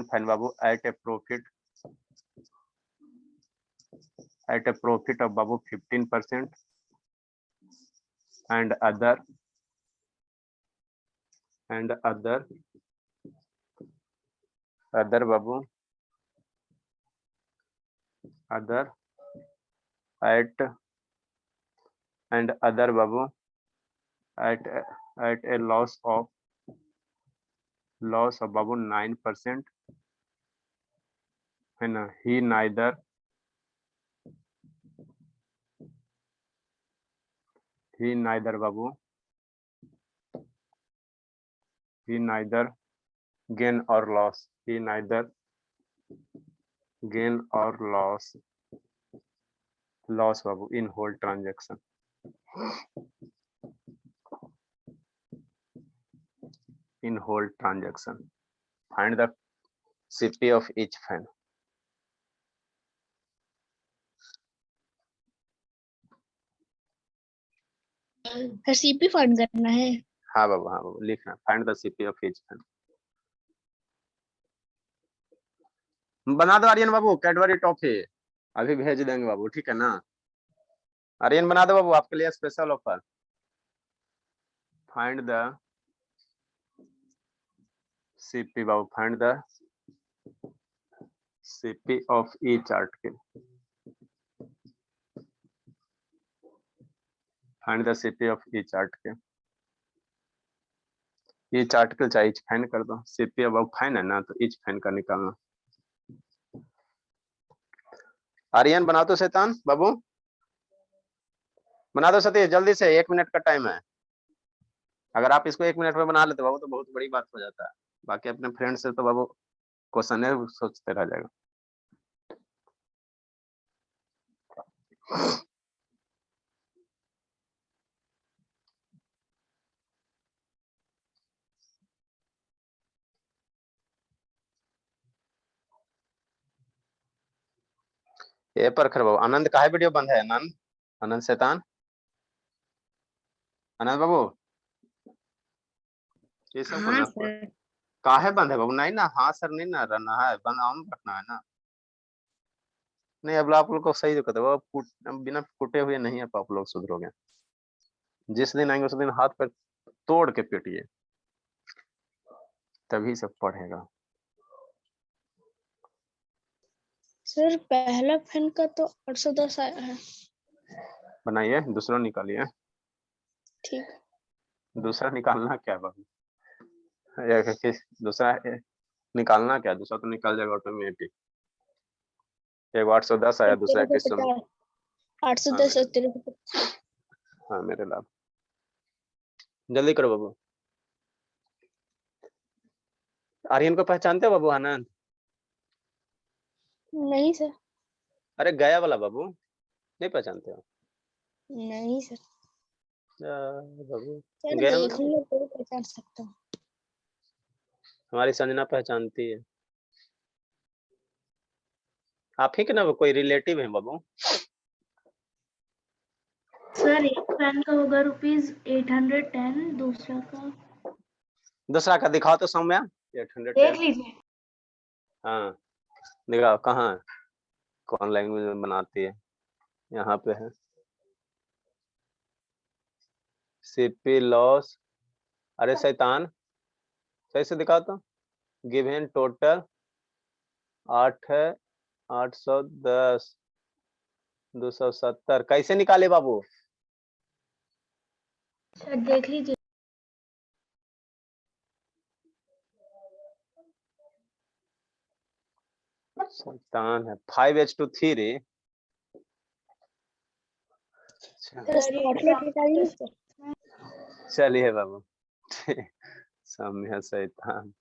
फैन बाबू एट ए प्रॉफिट of बाबू 15% and other बाबू other बाबू at a loss of बाबू 9% है ना। he neither बाबू he neither gain or loss, he neither gain or loss babu in whole transaction. In whole transaction, find the CP of each fan. CP find करना है। हाँ बाबू लिखना, find the CP of each fan. बना दो आर्यन बाबू Cadbury toffee, अभी भेज देंगे बाबू, ठीक है ना। आर्यन बना दो बाबू, आपके लिए special offer. Find the CP Babu, find the CP of each article. Find the CP of each article. each article चाहे each fan कर दो, CP अब fan है ना, तो each fan का निकालना। आर्यन बना दो शैतान बाबू, बना दो सतीश जल्दी से, 1 मिनट का टाइम है। अगर आप इसको 1 मिनट में बना लेते बाबू तो बहुत बड़ी बात हो जाता है, बाकी अपने फ्रेंड से तो बाबू क्वेश्चन है सोचते रह जाएगा। ये पर खर बाबू, आनंद काहे वीडियो बंद है? आनंद, आनंद शैतान, आनंद बाबू ये सब हाँ ना सर। काहे बंद है बाबू? नहीं ना, हाँ सर नहीं ना रहना है, बंद ऑन रखना है ना। नहीं अब आप लोग को सही जो कहते हो, बिना फूटे हुए नहीं है आप लोग सुधरोगे। जिस दिन आएंगे उस दिन हाथ पर तोड़ के पीटिए, तभी सब पढ़ेगा। सर पहला फैन का तो 810 आया है। बनाइए, दूसरा निकालिए। ठीक। दूसरा निकालना क्या बाबू? दूसरा निकालना क्या? दूसरा तो निकाल जाएगा ऑटोमेटिक। एक 810 आया, दूसरा 2150। 810 हाँ मेरे लाभ, जल्दी करो बाबू। आर्यन को पहचानते हो बाबू? आनंद नहीं सर। अरे गया वाला बाबू, नहीं पहचानते हो? नहीं सर। बाबू सर गया देखूंगा तो पहचान सकता हूँ। हमारी संजना पहचानती है। आप ही के ना कोई रिलेटिव है बाबू? सर एक फैन का होगा ₹810, दूसरा का दिखाओ तो सौम्या। 810 देख लीजिए। हाँ दिखाओ, कहाँ है, कौन लैंग्वेज में बनाती है? यहाँ पे है CP लॉस। अरे शैतान सही से दिखाओ तो। गिवन टोटल 8 है, 810 270 कैसे निकाले बाबू? सर देख लीजिए। शैतान है। 5H2 चलिए बाबू सौम्या शैतान।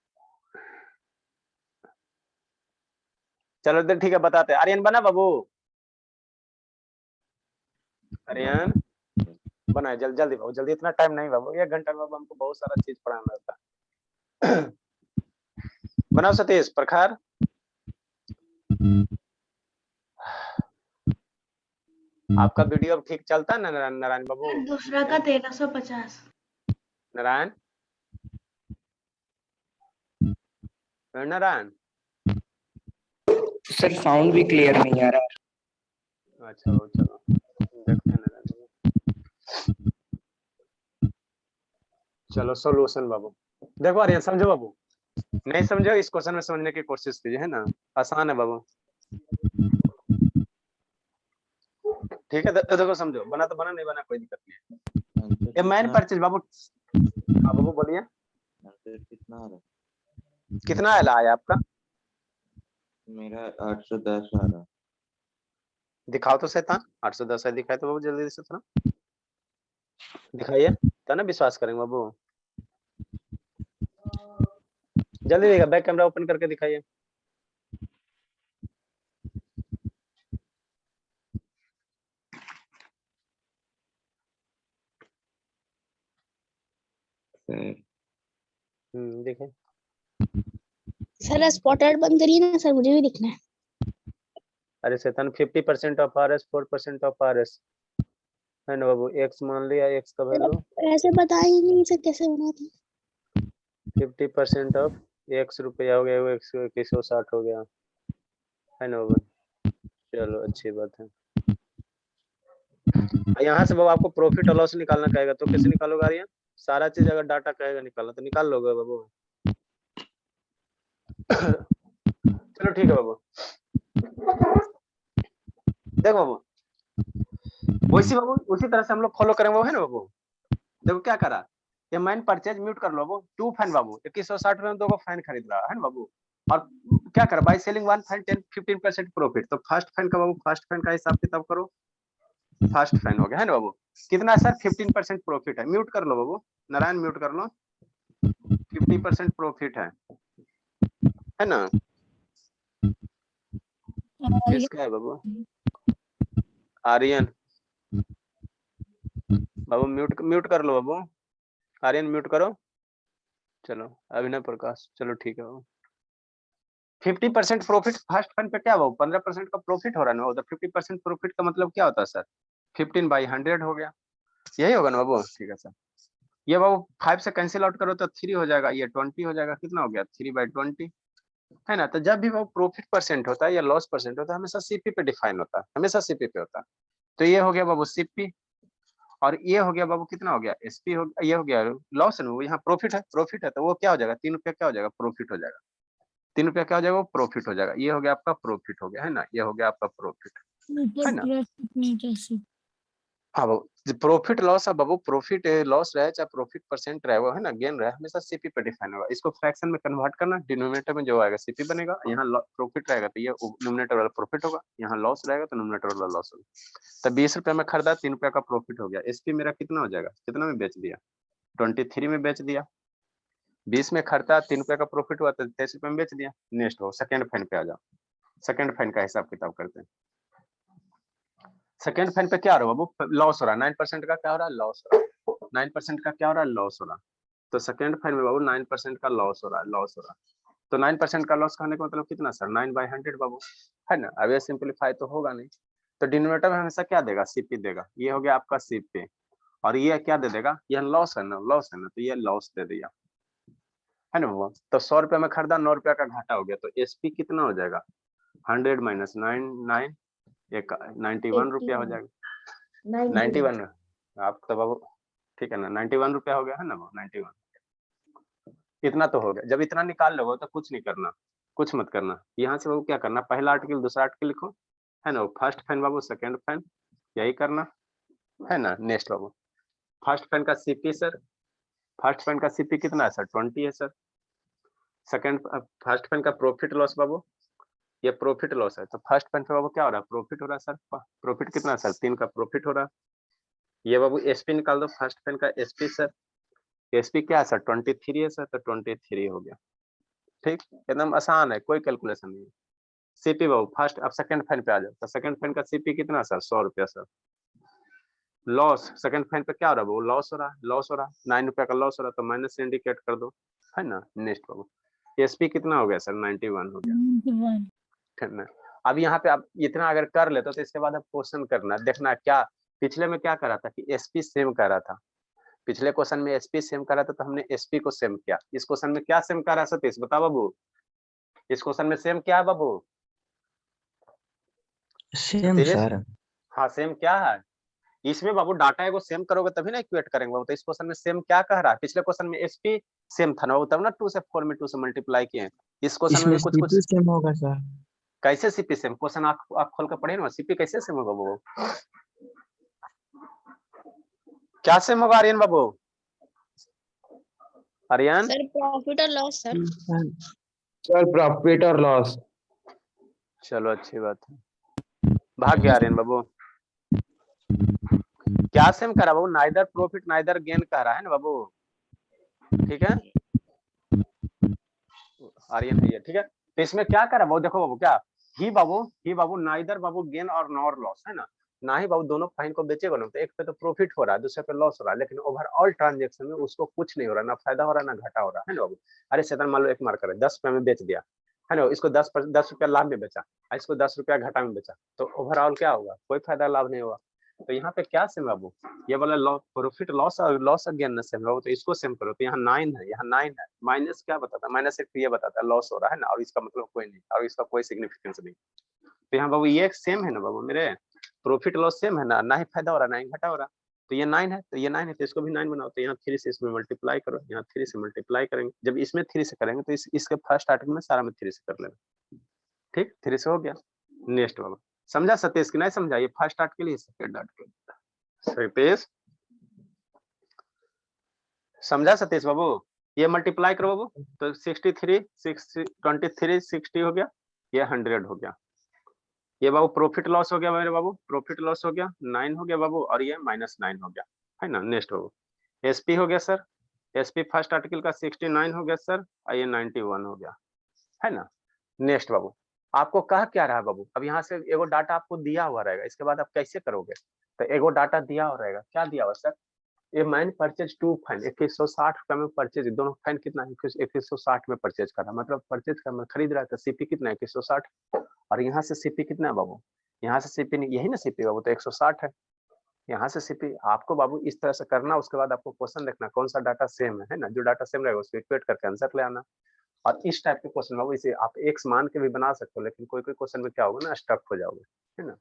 चलो तो ठीक है, बताते। आर्यन बना बाबू? आर्यन बनाए जल्दी जल्दी बाबू, जल्दी, इतना टाइम नहीं बाबू, 1 घंटा में बाबू हमको बहुत सारा चीज पढ़ाना होता है। बनाओ सतीश, प्रखर। आपका वीडियो अब ठीक चलता है ना नारायण बाबू? दूसरा का 1350। नारायण, नारायण सर साउंड भी क्लियर नहीं आ रहा। अच्छा वो चलो देखते हैं नारायण बाबू। चलो सॉल्यूशन बाबू देखो। आर्यन समझो बाबू, नहीं समझो इस क्वेश्चन में समझने की कोशिश कीजिए, है ना, आसान है बाबू। ठीक है देखो समझो, बना तो बना, नहीं बना कोई दिक्कत नहीं है। ये मेन परचेज बाबू। हाँ बाबू बोलिए। कितना आ रहा? कितना आया आपका? मेरा 810 आ रहा। दिखाओ तो शैतान, 810 है दिखाए तो बाबू, जल्दी से थोड़ा दिखाइए तो ना विश्वास करेंगे बाबू। जल्दी देखिए, बैक कैमरा ओपन करके दिखाइए। सर देखिए सर स्पॉटेड बंद करिए ना सर, मुझे भी दिखना है। अरे शैतान 50% of R S 4% of R S है ना बाबू। एक्स मान लिया, एक्स का वैल्यू ऐसे बता ही नहीं सर कैसे बनाते। 50% ऑफ एक्स रुपया हो गया, वो 160 हो गया है ना बाबू। चलो अच्छी बात है। यहाँ से बाबू आपको प्रॉफिट और लॉस निकालना कहेगा, तो कैसे निकालोगे आर्यन? सारा चीज अगर डाटा कहेगा निकालना तो निकाल लोगे बाबू। चलो ठीक है बाबू। देखो बाबू, उसी तरह से हम लोग फॉलो करेंगे, है ना बाबू। देखो क्या करा, ये मैन परचेज म्यूट कर लो बाबू। 2 फैन बाबू 2160 में 2 फैन खरीद रहा है ना बाबू। और क्या करा, बाय सेलिंग 1 फैन 15% प्रॉफिट। तो फर्स्ट फैन का बाबू, फर्स्ट फैन का हिसाब किताब करो। फर्स्ट फैन हो गया है ना बाबू। कितना है सर? 15% प्रॉफिट है। म्यूट कर लो बाबू, नारायण म्यूट कर लो। 50% प्रॉफिट है ना। किसका है बाबू? आर्यन बाबू म्यूट कर लो बाबू। आर्यन म्यूट करो। चलो अभिनव प्रकाश, चलो ठीक है बाबू। 50% प्रॉफिट फर्स्ट फंड पे क्या बाबू? 15% का प्रॉफिट हो रहा है ना। 50% प्रॉफिट का मतलब क्या होता है सर? 15/100 हो गया, यही होगा ना बाबू। ठीक है सर। ये बाबू 5 से कैंसिल आउट करो तो 3 हो जाएगा, ये 20 हो जाएगा। कितना हो गया? 3/20 है ना। तो जब भी वो प्रॉफिट परसेंट होता है या लॉस परसेंट होता है, हमेशा सीपी पे डिफाइन होता है, हमेशा सीपी पे होता है। तो ये हो गया बाबू सीपी, और ये हो गया बाबू कितना हो गया? एसपी हो गया। ये हो गया लॉस है ना, यहाँ प्रॉफिट है तो वो क्या हो जाएगा? 3 रुपया क्या हो जाएगा? प्रॉफिट हो जाएगा। 3 रुपया क्या हो जाएगा? वो प्रॉफिट हो जाएगा। ये हो गया आपका प्रॉफिट हो गया है ना, ये हो गया आपका प्रॉफिट है ना। हाँ बाबू, प्रॉफिट लॉस है बाबू। प्रॉफिट लॉस रहे चाहे प्रॉफिट परसेंट रहे, वो है ना गेन रहे, हमेशा सीपी पे डिफाइन होगा। इसको फ्रैक्शन में कन्वर्ट करना, डिनोमिनेटर में जो आएगा सीपी बनेगा। यहाँ प्रॉफिट रहेगा तो ये न्यूमरेटर वाला प्रॉफिट होगा, यहाँ लॉस रहेगा तो न्यूमरेटर वाला लॉस होगा। तो 20 रुपया में खरीदा, 3 रुपया का प्रॉफिट हो गया। एसपी मेरा कितना हो जाएगा? कितना में बेच दिया? 23 में बेच दिया। 20 में खरीदा, 3 रुपया का प्रॉफिट हुआ तो 23 रुपये में बेच दिया। नेक्स्ट हो सेकंड फैन पे आ जाओ। सेकंड फैन का हिसाब किताब करते हैं। सेकंड फैन पे क्या हो रहा है बाबू? लॉस हो रहा है। 9% का क्या हो रहा है? लॉस हो रहा है। 9% का क्या हो रहा है? लॉस हो रहा है। तो सेकंड फैन में बाबू 9% का लॉस हो रहा है, लॉस हो रहा है। तो 9% का लॉस कहने का मतलब कितना सर? 9/100 बाबू है ना। अब ये सिंपलीफाई तो होगा नहीं, तो डिनोमिनेटर में हमेशा क्या देगा? सीपी देगा। ये हो गया आपका सीपी, और ये क्या दे देगा? यह लॉस है ना, लॉस है ना, तो ये लॉस दे दिया है ना बाबू। तो 100 रुपया में खरीदा, 9 रुपया का घाटा हो गया। तो एसपी कितना हो जाएगा? 100 माइनस 9 एक 91 रुपया हो जाएगा। 91 आप तो बाबू ठीक है ना, 91 रुपया हो गया है ना बाबू। 91 इतना तो हो गया। जब इतना निकाल लोगे तो कुछ नहीं करना, कुछ मत करना। यहाँ से बाबू क्या करना? पहला आर्टिकल दूसरा आर्टिकल लिखो है ना। फर्स्ट फैन बाबू, सेकंड फैन, यही करना है ना। नेक्स्ट बाबू फर्स्ट फैन का सीपी सर, फर्स्ट फैन का सीपी कितना है सर? 20 है सर। सेकंड फर्स्ट फैन का प्रॉफिट लॉस बाबू, ये प्रॉफिट लॉस है। तो फर्स्ट फैन पे बाबू क्या हो रहा है? प्रॉफिट हो रहा है सर। प्रॉफिट कितना है सर? 3 का प्रॉफिट हो रहा है। ये बाबू एसपी निकाल दो, फर्स्ट फैन का एसपी सर। एसपी क्या है सर? 23 है सर, तो 23 हो गया। ठीक, एकदम आसान है, कोई कैलकुलेशन नहीं है। सीपी बाबू फर्स्ट, अब सेकंड फैन पे आ जाओ। तो सेकंड फैन का सीपी कितना सर? 100 रुपया सर। लॉस सेकंड फैन पे क्या हो रहा है? वो लॉस हो रहा है, लॉस हो रहा है। 9 रुपया का लॉस हो रहा है, तो माइनस से इंडिकेट कर दो है ना। नेक्स्ट बाबू एसपी कितना हो गया सर? 91 हो गया है ना। अब यहाँ पे आप इतना अगर कर लेते तो इसके बाद अब क्वेश्चन करना, देखना क्या पिछले में क्या करा था कि एसपी सेम कर रहा था। पिछले क्वेश्चन में एसपी सेम करा था, तो हमने एसपी को सेम किया। इस क्वेश्चन में क्या सेम करा सतीश? बता बाबू, इस क्वेश्चन में सेम क्या है बाबू? Same sir. हाँ सेम क्या है इसमें बाबू? डाटा को सेम करोगे तभी ना इक्वेट करेंगे बाबू। तो इस क्वेश्चन में सेम क्या कह रहा है? पिछले क्वेश्चन में एसपी सेम था ना, तब ना 2 से 4 में 2 से मल्टीप्लाई किए। इस क्वेश्चन में इसमें भी कुछ कुछ सीपी सेम होगा सर। कैसे सीपी सेम? क्वेश्चन आप खोल कर पढ़े ना, सीपी कैसे सेम होगा बाबू? क्या सेम होगा आर्यन बाबू? आर्यन सर प्रॉफिट और लॉस सर। सर प्रॉफिट और लॉस। चलो अच्छी बात है, भाग गया आर्यन बाबू। क्या सेम करा बाबू? नाइदर प्रॉफिट नाइदर गेन कह रहा है ना बाबू। ठीक है, आर्यन है ये, ठीक है। तो इसमें क्या करा बाबू, देखो बाबू क्या, ही बाबू नाइदर बाबू गेन और नॉर लॉस, है ना, ना ही बाबू दोनों फाइन को बेचेगा ना, तो एक पे तो प्रॉफिट हो रहा है, दूसरे पे लॉस हो रहा है, लेकिन ओवरऑल ट्रांजेक्शन में उसको कुछ नहीं हो रहा, ना फायदा हो रहा है ना घाटा हो रहा है ना बाबू। अरे शैतान मान लो एक मार्कर है 10 रुपए में बेच दिया, है ना, इसको 10 रुपया लाभ में बेचा, इसको 10 रुपया घाटा में बेचा, तो ओवरऑल क्या होगा, कोई फायदा लाभ नहीं होगा। तो यहाँ पे क्या सेम बाबू, ये वाला प्रॉफिट लॉस और लॉस अगेन सेम बाबू, तो इसको सेम करो, तो यहाँ 9 है, यहाँ 9 है, माइनस क्या बताता है, माइनस एक ये बताता है लॉस हो रहा है ना, और इसका मतलब कोई नहीं, और इसका कोई सिग्निफिकेंस नहीं। तो यहाँ बाबू ये सेम है ना बाबू मेरे, प्रॉफिट लॉस सेम है ना ही फायदा हो रहा ना ही घाटा हो रहा, तो ये 9 है, तो ये 9 है, तो इसको भी 9 बनाओ, तो यहाँ 3 से इसमें मल्टीप्लाई करो, यहाँ 3 से मल्टीप्लाई करेंगे, जब इसमें 3 से करेंगे तो इसके फर्स्ट आर्टिकल में सारा में 3 से कर लेना, ठीक, 3 से हो गया। नेक्स्ट बाबू समझा सतीश की नहीं समझा, ये फर्स्ट आर्टिकल ही सेकंड आर्टिकल, सतीश समझा सतीश बाबू, ये मल्टीप्लाई करो बाबू, तो 63 23 60 हो गया, ये 100 हो गया, ये बाबू प्रॉफिट लॉस हो गया मेरे बाबू, प्रॉफिट लॉस हो गया 9 हो गया बाबू, और ये -9 हो गया, है ना। नेक्स्ट बाबू एसपी हो गया सर, एसपी फर्स्ट आर्टिकल का 69 हो गया सर, और ये 91 हो गया, है ना। नेक्स्ट बाबू आपको कह क्या रहा है बाबू, अब यहाँ से एगो डाटा आपको दिया हुआ रहेगा, इसके बाद आप कैसे करोगे, तो एगो डाटा दिया हुआ रहेगा, क्या दिया हुआ सर, ये मैन परचेज 2 फैन 2160 रुपए में परचेज, दोनों फैन कितना 2160 में परचेज कर रहा, मतलब परचेज कर खरीद रहा है, तो सीपी कितना है 2160, और यहाँ से सीपी कितना है बाबू, यहाँ से सीपी नहीं, यही ना सीपी बाबू, तो 160 है, यहाँ से सीपी आपको बाबू इस तरह से करना, उसके बाद आपको क्वेश्चन देखना कौन सा डाटा सेम है ना, जो डाटा सेम रहेगा उसको इक्वेट करके आंसर ले आना। और इस टाइप के क्वेश्चन बाबू इसे आप एक्स मान के भी बना सकते हो, लेकिन कोई कोई क्वेश्चन में क्या होगा ना, स्टक हो जाओगे, है ना।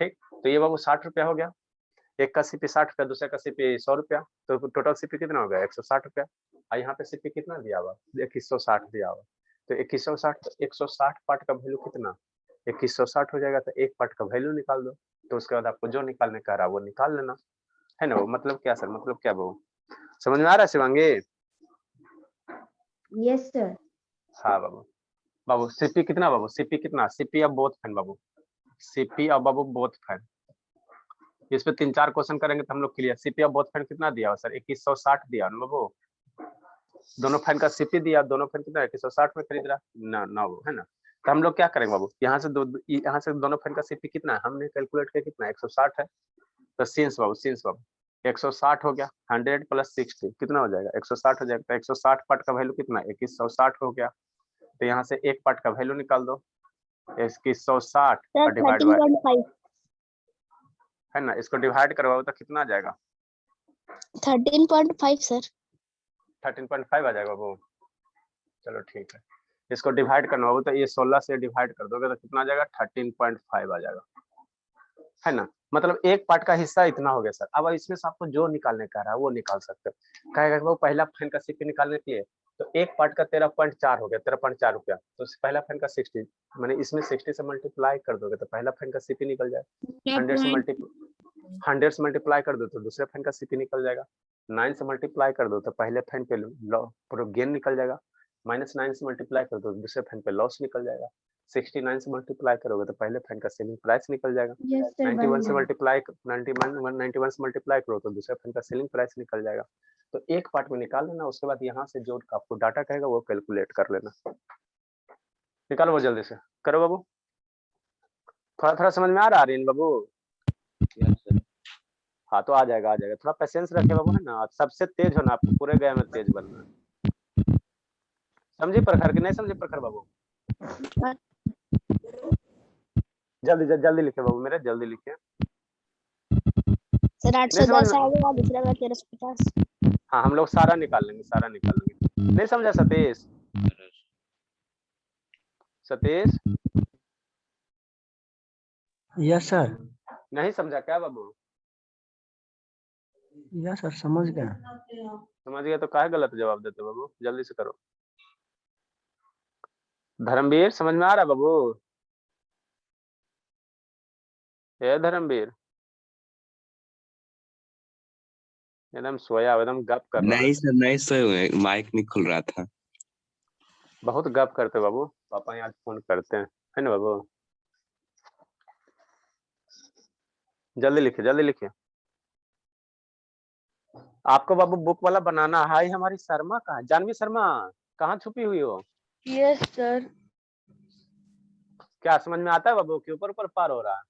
ठीक, तो ये बाबू 60 रुपया हो गया, एक का सीपी 60 रुपया, दूसरे का सीपी 100 रुपया, तो टोटल सीपी कितना हो गया 160 रुपया, और यहाँ पे सीपी कितना दिया हुआ 2160 दिया हुआ, तो 160 पार्ट का वैल्यू कितना 2160 हो जाएगा, तो एक पार्ट का वैल्यू निकाल दो, तो उसके बाद आपको जो निकालने का रहा वो निकाल लेना, है ना। वो मतलब क्या सर, मतलब क्या बाबू, समझ में आ रहा है शिवांगी? Yes sir. हाँ बाबू, बाबू सीपी कितना बाबू, सीपी कितना, सीपी अब बोथ फैन बाबू, सीपी अब बाबू बोथ फैन, इस पे 3-4 क्वेश्चन करेंगे तो हम लोग क्लियर। सीपी अब बोथ फैन कितना दिया सर 2160 दिया ना बाबू, दोनों फैन का सीपी दिया, दोनों फैन कितना 2160 में खरीद रहा ना वो, है ना। तो हम लोग क्या करेंगे बाबू, यहाँ से यहाँ से दोनों फैन का सीपी कितना है हमने कैलकुलेट किया, कितना 160 है, तो सिंस बाबू 160 हो गया, 100 + 60 कितना हो जाएगा 160 हो जाएगा, तो 160 पार्ट का वैल्यू कितना 2160 हो गया, तो यहाँ से एक पार्ट का वैल्यू निकाल दो 2160 और डिवाइड बाय, 13.5 है ना, इसको डिवाइड करवाओ तो कितना आ जाएगा 13.5 सर। 13.5 आ जाएगा बाबू, चलो ठीक है, इसको डिवाइड करना होगा तो ये 16 से डिवाइड कर दोगे तो कितना आ जाएगा 13.5 आ जाएगा, है ना। मतलब एक पार्ट का हिस्सा इतना हो गया सर। अब इसमें से आपको जो निकालने का रहा है वो निकाल सकते हो, कहेगा वो पहला फैन का सीपी निकालने के लिए, तो एक पार्ट का 13.4 हो गया, 13.4 रुपया, तो पहला फैन का 60 मैंने इसमें 60 से मल्टीप्लाई कर दोगे तो पहला फैन का सीपी निकल जाएगा, 100 से मल्टीप्लाई कर दो तो दूसरे फैन का सीपी निकल जाएगा, 9 से मल्टीप्लाई कर दो तो पहले फैन पे गेन निकल जाएगा, -9 से मल्टीप्लाई कर दो तो दूसरे फैन पे लॉस निकल जाएगा, 69 से मल्टीप्लाई करोगे तो पहले फैन का सेलिंग प्राइस निकल जाएगा, 91 से मल्टीप्लाई करो तो दूसरे फैन का सेलिंग प्राइस निकल जाएगा। तो एक पार्ट में निकाल लेना, उसके बाद यहाँ से जो आपको डाटा कहेगा वो कैलकुलेट कर लेना, निकालो वो जल्दी से करो बाबू, थोड़ा समझ में आ रहा है बाबू? हाँ तो आ जाएगा, थोड़ा पेशेंस रखे बाबू, है ना, सबसे तेज होना, आपको पूरे गया में तेज बनना है, समझे प्रखर की नहीं समझे प्रखर बाबू? जल्दी लिखे बाबू मेरे, जल्दी लिखे सर। 810 आएगा, दूसरा का 1350। हाँ हम लोग सारा निकाल लेंगे, नहीं समझा सतीश? Yes sir. नहीं समझा क्या बाबू? यस सर समझ गया। समझ गया तो काहे गलत जवाब देते बाबू, जल्दी से करो। धर्मवीर समझ में आ रहा बाबू? ये धर्मवीर एकदम सोया, एकदम गप कर रहा है। नहीं सर, नहीं सोए हुए, माइक नहीं खुल रहा था। बहुत गप करते बाबू, पापा आज फोन करते हैं, है ना बाबू? जल्दी लिखिए। आपको बाबू बुक वाला बनाना है। हमारी शर्मा कहाँ, जानवी शर्मा कहाँ छुपी हुई हो? Yes sir. क्या समझ में आता है बाबू? के ऊपर ऊपर पार हो रहा है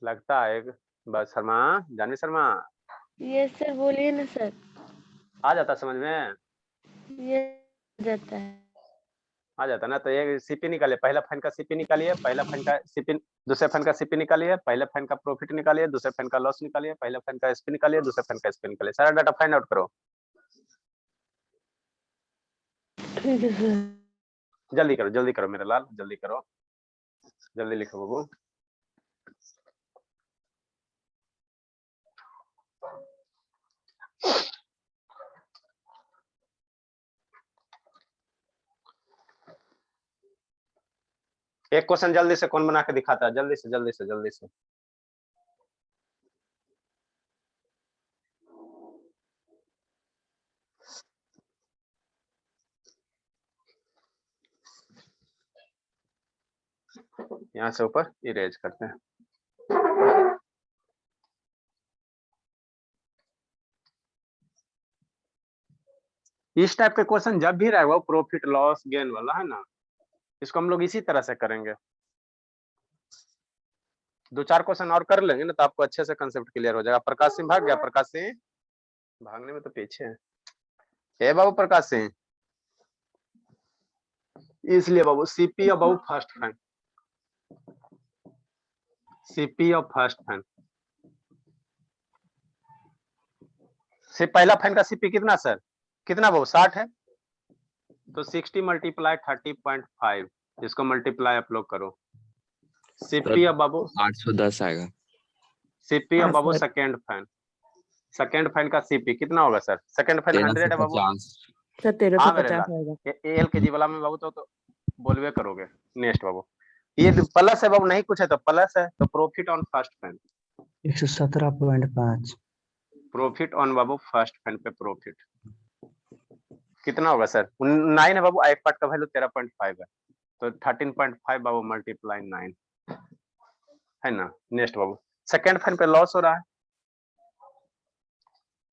लगता है। बस शर्मा, जानवी शर्मा, यस सर, बोलिए ना सर। आ जाता समझ में? यस जाता है। आ जाता ना। तो ये सीपी निकालिए, पहला फैन का सीपी निकालिए, पहला फैन का सीपी, दूसरे फैन का सीपी निकालिए, पहले फैन का प्रॉफिट निकालिए, दूसरे फैन का लॉस निकालिए, पहले फैन का एसपी निकालिए, दूसरे फैन का एसपी निकालिए, सारा डाटा फाइंड आउट करो। ठीक है सर। जल्दी करो मेरे लाल, जल्दी करो, जल्दी लिखो बाबू। एक क्वेश्चन जल्दी से कौन बना के दिखाता है? जल्दी से जल्दी से जल्दी से। यहाँ से ऊपर इरेज करते हैं। इस टाइप के क्वेश्चन जब भी रहेगा प्रॉफिट लॉस गेन वाला है ना, इसको हम लोग इसी तरह से करेंगे। 2-4 क्वेश्चन और कर लेंगे ना तो आपको अच्छे से कंसेप्ट क्लियर हो जाएगा। प्रकाश सिंह भाग गया? प्रकाश सिंह भागने में तो पीछे है बाबू। प्रकाश सिंह, इसलिए बाबू CP above first fan, CP of first fan से पहला फैन का सीपी कितना सर? कितना बाबू? 60 है तो 60 मल्टीप्लाई 30.5, इसको मल्टीप्लाई आप लोग करो। सीपी अब बाबू 810 आएगा। सीपी अब बाबू सेकेंड फैन, सेकेंड फैन का सीपी कितना होगा सर? सेकेंड फैन 100 है बाबू। 1350 एल के जी वाला में बाबू तो बोलवे करोगे। नेक्स्ट बाबू, ये प्लस है बाबू, नहीं कुछ है तो प्लस है, तो profit on first fan 117.5। Profit on Babu first fan पे प्रॉफिट कितना होगा सर? 9 है बाबू, एक पार्ट का वैल्यू 13.5 है, तो 13.5 बाबू मल्टीप्लाई 9 है ना। नेक्स्ट बाबू, सेकेंड फैन पे लॉस हो रहा है,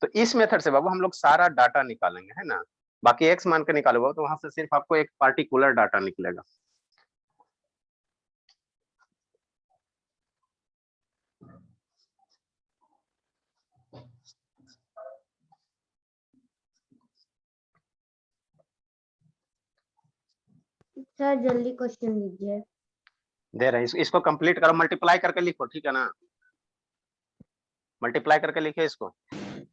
तो इस मेथड से बाबू हम लोग सारा डाटा निकालेंगे है ना। बाकी एक्स मान के निकालोगे तो वहां से सिर्फ आपको एक पार्टिकुलर डाटा निकलेगा। सर जल्दी क्वेश्चन लीजिए। दे रहे हैं, इसको कंप्लीट करो, मल्टीप्लाई करके लिखो, ठीक है ना। मल्टीप्लाई करके लिखे इसको।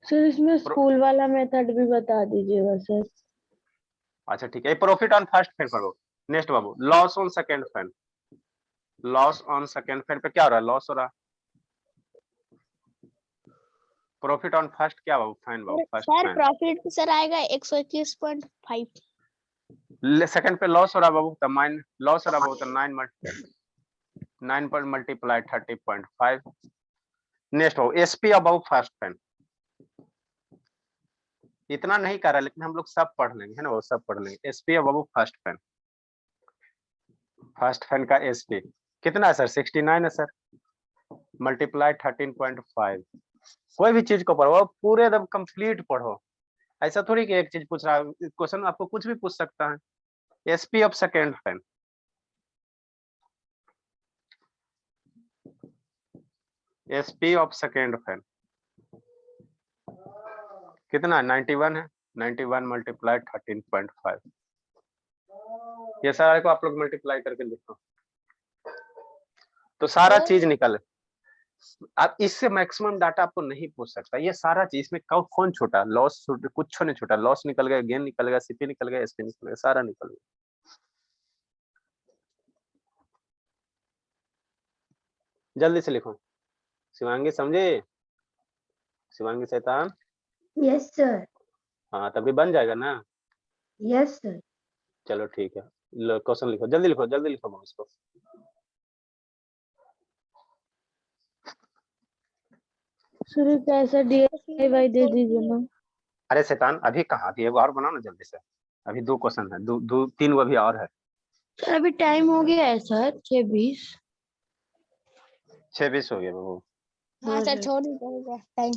सर इसमें स्कूल वाला मेथड भी बता दीजिएगा सर। अच्छा ठीक है, प्रॉफिट ऑन फर्स्ट फैन करो। Next Babu, loss on second fan, loss on second fan पे क्या हो रहा है? लॉस हो रहा है। प्रॉफिट ऑन फर्स्ट क्या बाबू? फैन बाबू first sir fan. Profit sir आएगा 121.5। सेकंड पे लॉस हो रहा बाबू, तो माइन लॉस हो रहा बाबू, तो 9 पर मल्टीप्लाई 30.5। नेक्स्ट बाबू, एसपी अबव फर्स्ट फैन, इतना नहीं कर रहा लेकिन हम लोग सब पढ़ लेंगे है ना, वो सब पढ़ लेंगे। SP above first fan, first fan का एसपी कितना है सर? 69 है सर, मल्टीप्लाई 13.5। कोई भी चीज को पढ़ो पूरे एकदम कंप्लीट पढ़ो, ऐसा थोड़ी कि एक चीज पूछ रहा है क्वेश्चन, आपको कुछ भी पूछ सकता है। SP of second fan, SP of second fan कितना है? 91 है, 91 मल्टीप्लाई 13.5। ये सारे को आप लोग मल्टीप्लाई करके लिखो तो सारा चीज निकल। आप इससे मैक्सिमम डाटा आपको नहीं पूछ सकता। ये सारा चीज में कौन छोटा? लॉस कुछ नहीं छोटा, लॉस निकल गया, गेन निकल गया, सीपी निकल गया, एसपी निकल गया, सारा निकल गया। जल्दी से लिखो। शिवांगी समझे? शिवांगी शैतान। Yes sir. हाँ तभी बन जाएगा ना। Yes sir. चलो ठीक है, क्वेश्चन लिखो, जल्दी लिखो, जल्दी लिखो इसको। सर कैसा DIY दे दीजिए ना। अरे शैतान अभी कहाँ? अभी एगो और बनाओ ना जल्दी से, अभी 2 क्वेश्चन है, 3 वो अभी और है। सर अभी टाइम हो गया है सर 6:20। 6:20 हो गया बाबू। हाँ सर छोड़ दीजिएगा टाइम।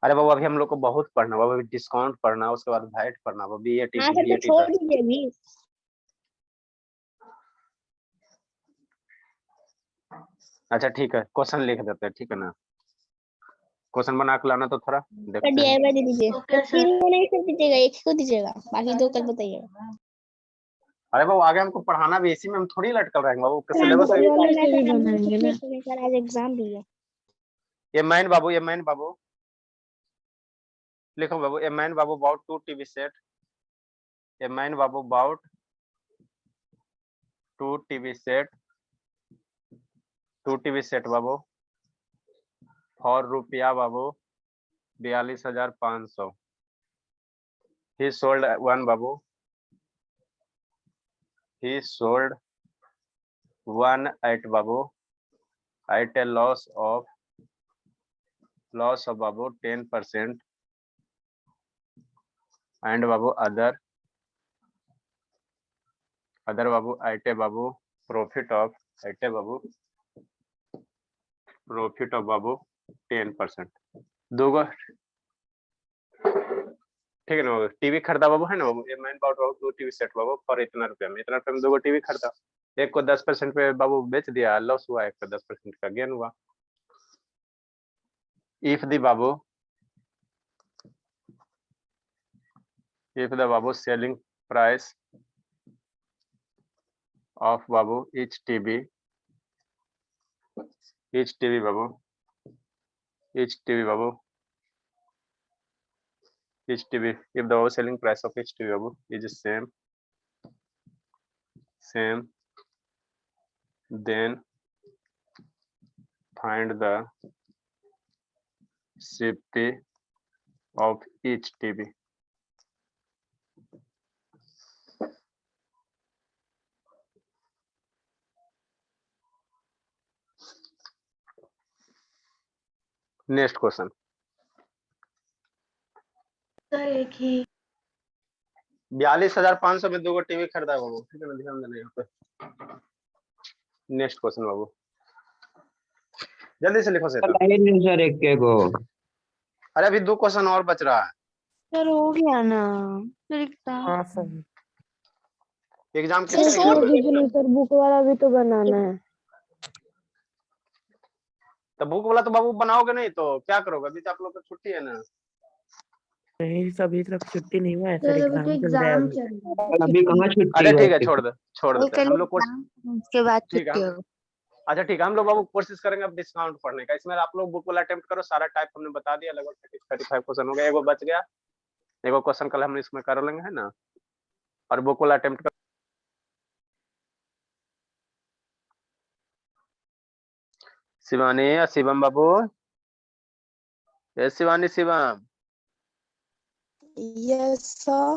अरे बाबू अभी हम लोग को बहुत पढ़ना बाबू, अभी डिस्काउंट पढ़ना, उसके बाद वैट पढ़ना, VAT हाँ सर, तो VAT छोड़ दीजिए अभी। अच्छा ठीक है, क्वेश्चन लिख देते हैं, ठीक है ना। क्वेश्चन बना के लाना तो थोड़ा सर देखते हैं। DIY दे दीजिए। ओके तो 3 को नहीं सर दीजिएगा, 1 को दीजिएगा, बाकी 2 कल बताइएगा। अरे बाबू आगे हमको पढ़ाना भी, इसी में हम थोड़ी लटकल रहेंगे बाबू, सर, हमको सिलेबस कल वाले पढ़ना है से भी सर, हमको बनाएंगे कुछ ना। नहीं पढ़ना है सर, आज एग्जाम भी है। ये मैन बाबू लिखो बाबू, ए मैन बाबू about 2 TV set, a man बाबू about 2 TV set, 2 TV set बाबू फॉर रुपया बाबू 42,500। ही सोल्ड वन बाबू, he sold one at babu at a loss of babu 10%, and babu other babu at a babu profit of babu 10%। दोगो ठीक है ना बाबू, TV खरीदा बाबू है ना बाबू, ये मैन बाबू 2 TV सेट बाबू फॉर इतना रुपया में, इतना रुपया में 2 टीवी खरीदा, एक को 10% पे बाबू बेच दिया, लॉस हुआ, एक को 10% का गेन हुआ। If the Babu selling price of Babu each TV Babu if the babu selling price of each TV babu is same, then find the CP of each TV। Next question, sir एक ही 42,500 में 2 TV खरीदा है बाबू, ठीक है ना, ध्यान देना यहाँ पे। नेक्स्ट क्वेश्चन बाबू, जल्दी से लिखो सेता। सर एक के को। अरे अभी 2 क्वेश्चन और बच रहा है, सर हो गया ना सर एग्जाम। हाँ सर, एग्जाम सर, कितने छोड़ छोड़ दीजिए नहीं सर, बुक वाला भी तो बनाना है। तो बुक वाला तो बाबू बनाओगे नहीं तो क्या करोगे, अभी तो आप लोग को छुट्टी है ना। नहीं सभी तरफ छुट्टी नहीं हुआ है सर, सर अभी तो एग्जाम चल रहा है एग्जाम अभी। चल रहा है। अभी कहाँ छुट्टी अच्छा है? ठीक है, छोड़ देते हैं हम लोग कोर्स, उसके बाद ठीक है छुट्टी होगी। अच्छा ठीक है, हम लोग बाबू कोशिश करेंगे अब डिस्काउंट पढ़ने का। इसमें आप लोग बुक वाला अटेम्प्ट करो, सारा टाइप हमने बता दिया, लगभग 35 क्वेश्चन हो गया, एगो बच गया, एगो क्वेश्चन कल हम इसमें कर लेंगे है ना, और बुक वाला अटेम्प्ट कर। शिवानी या शिवम बाबू, शिवानी शिवम यस सर।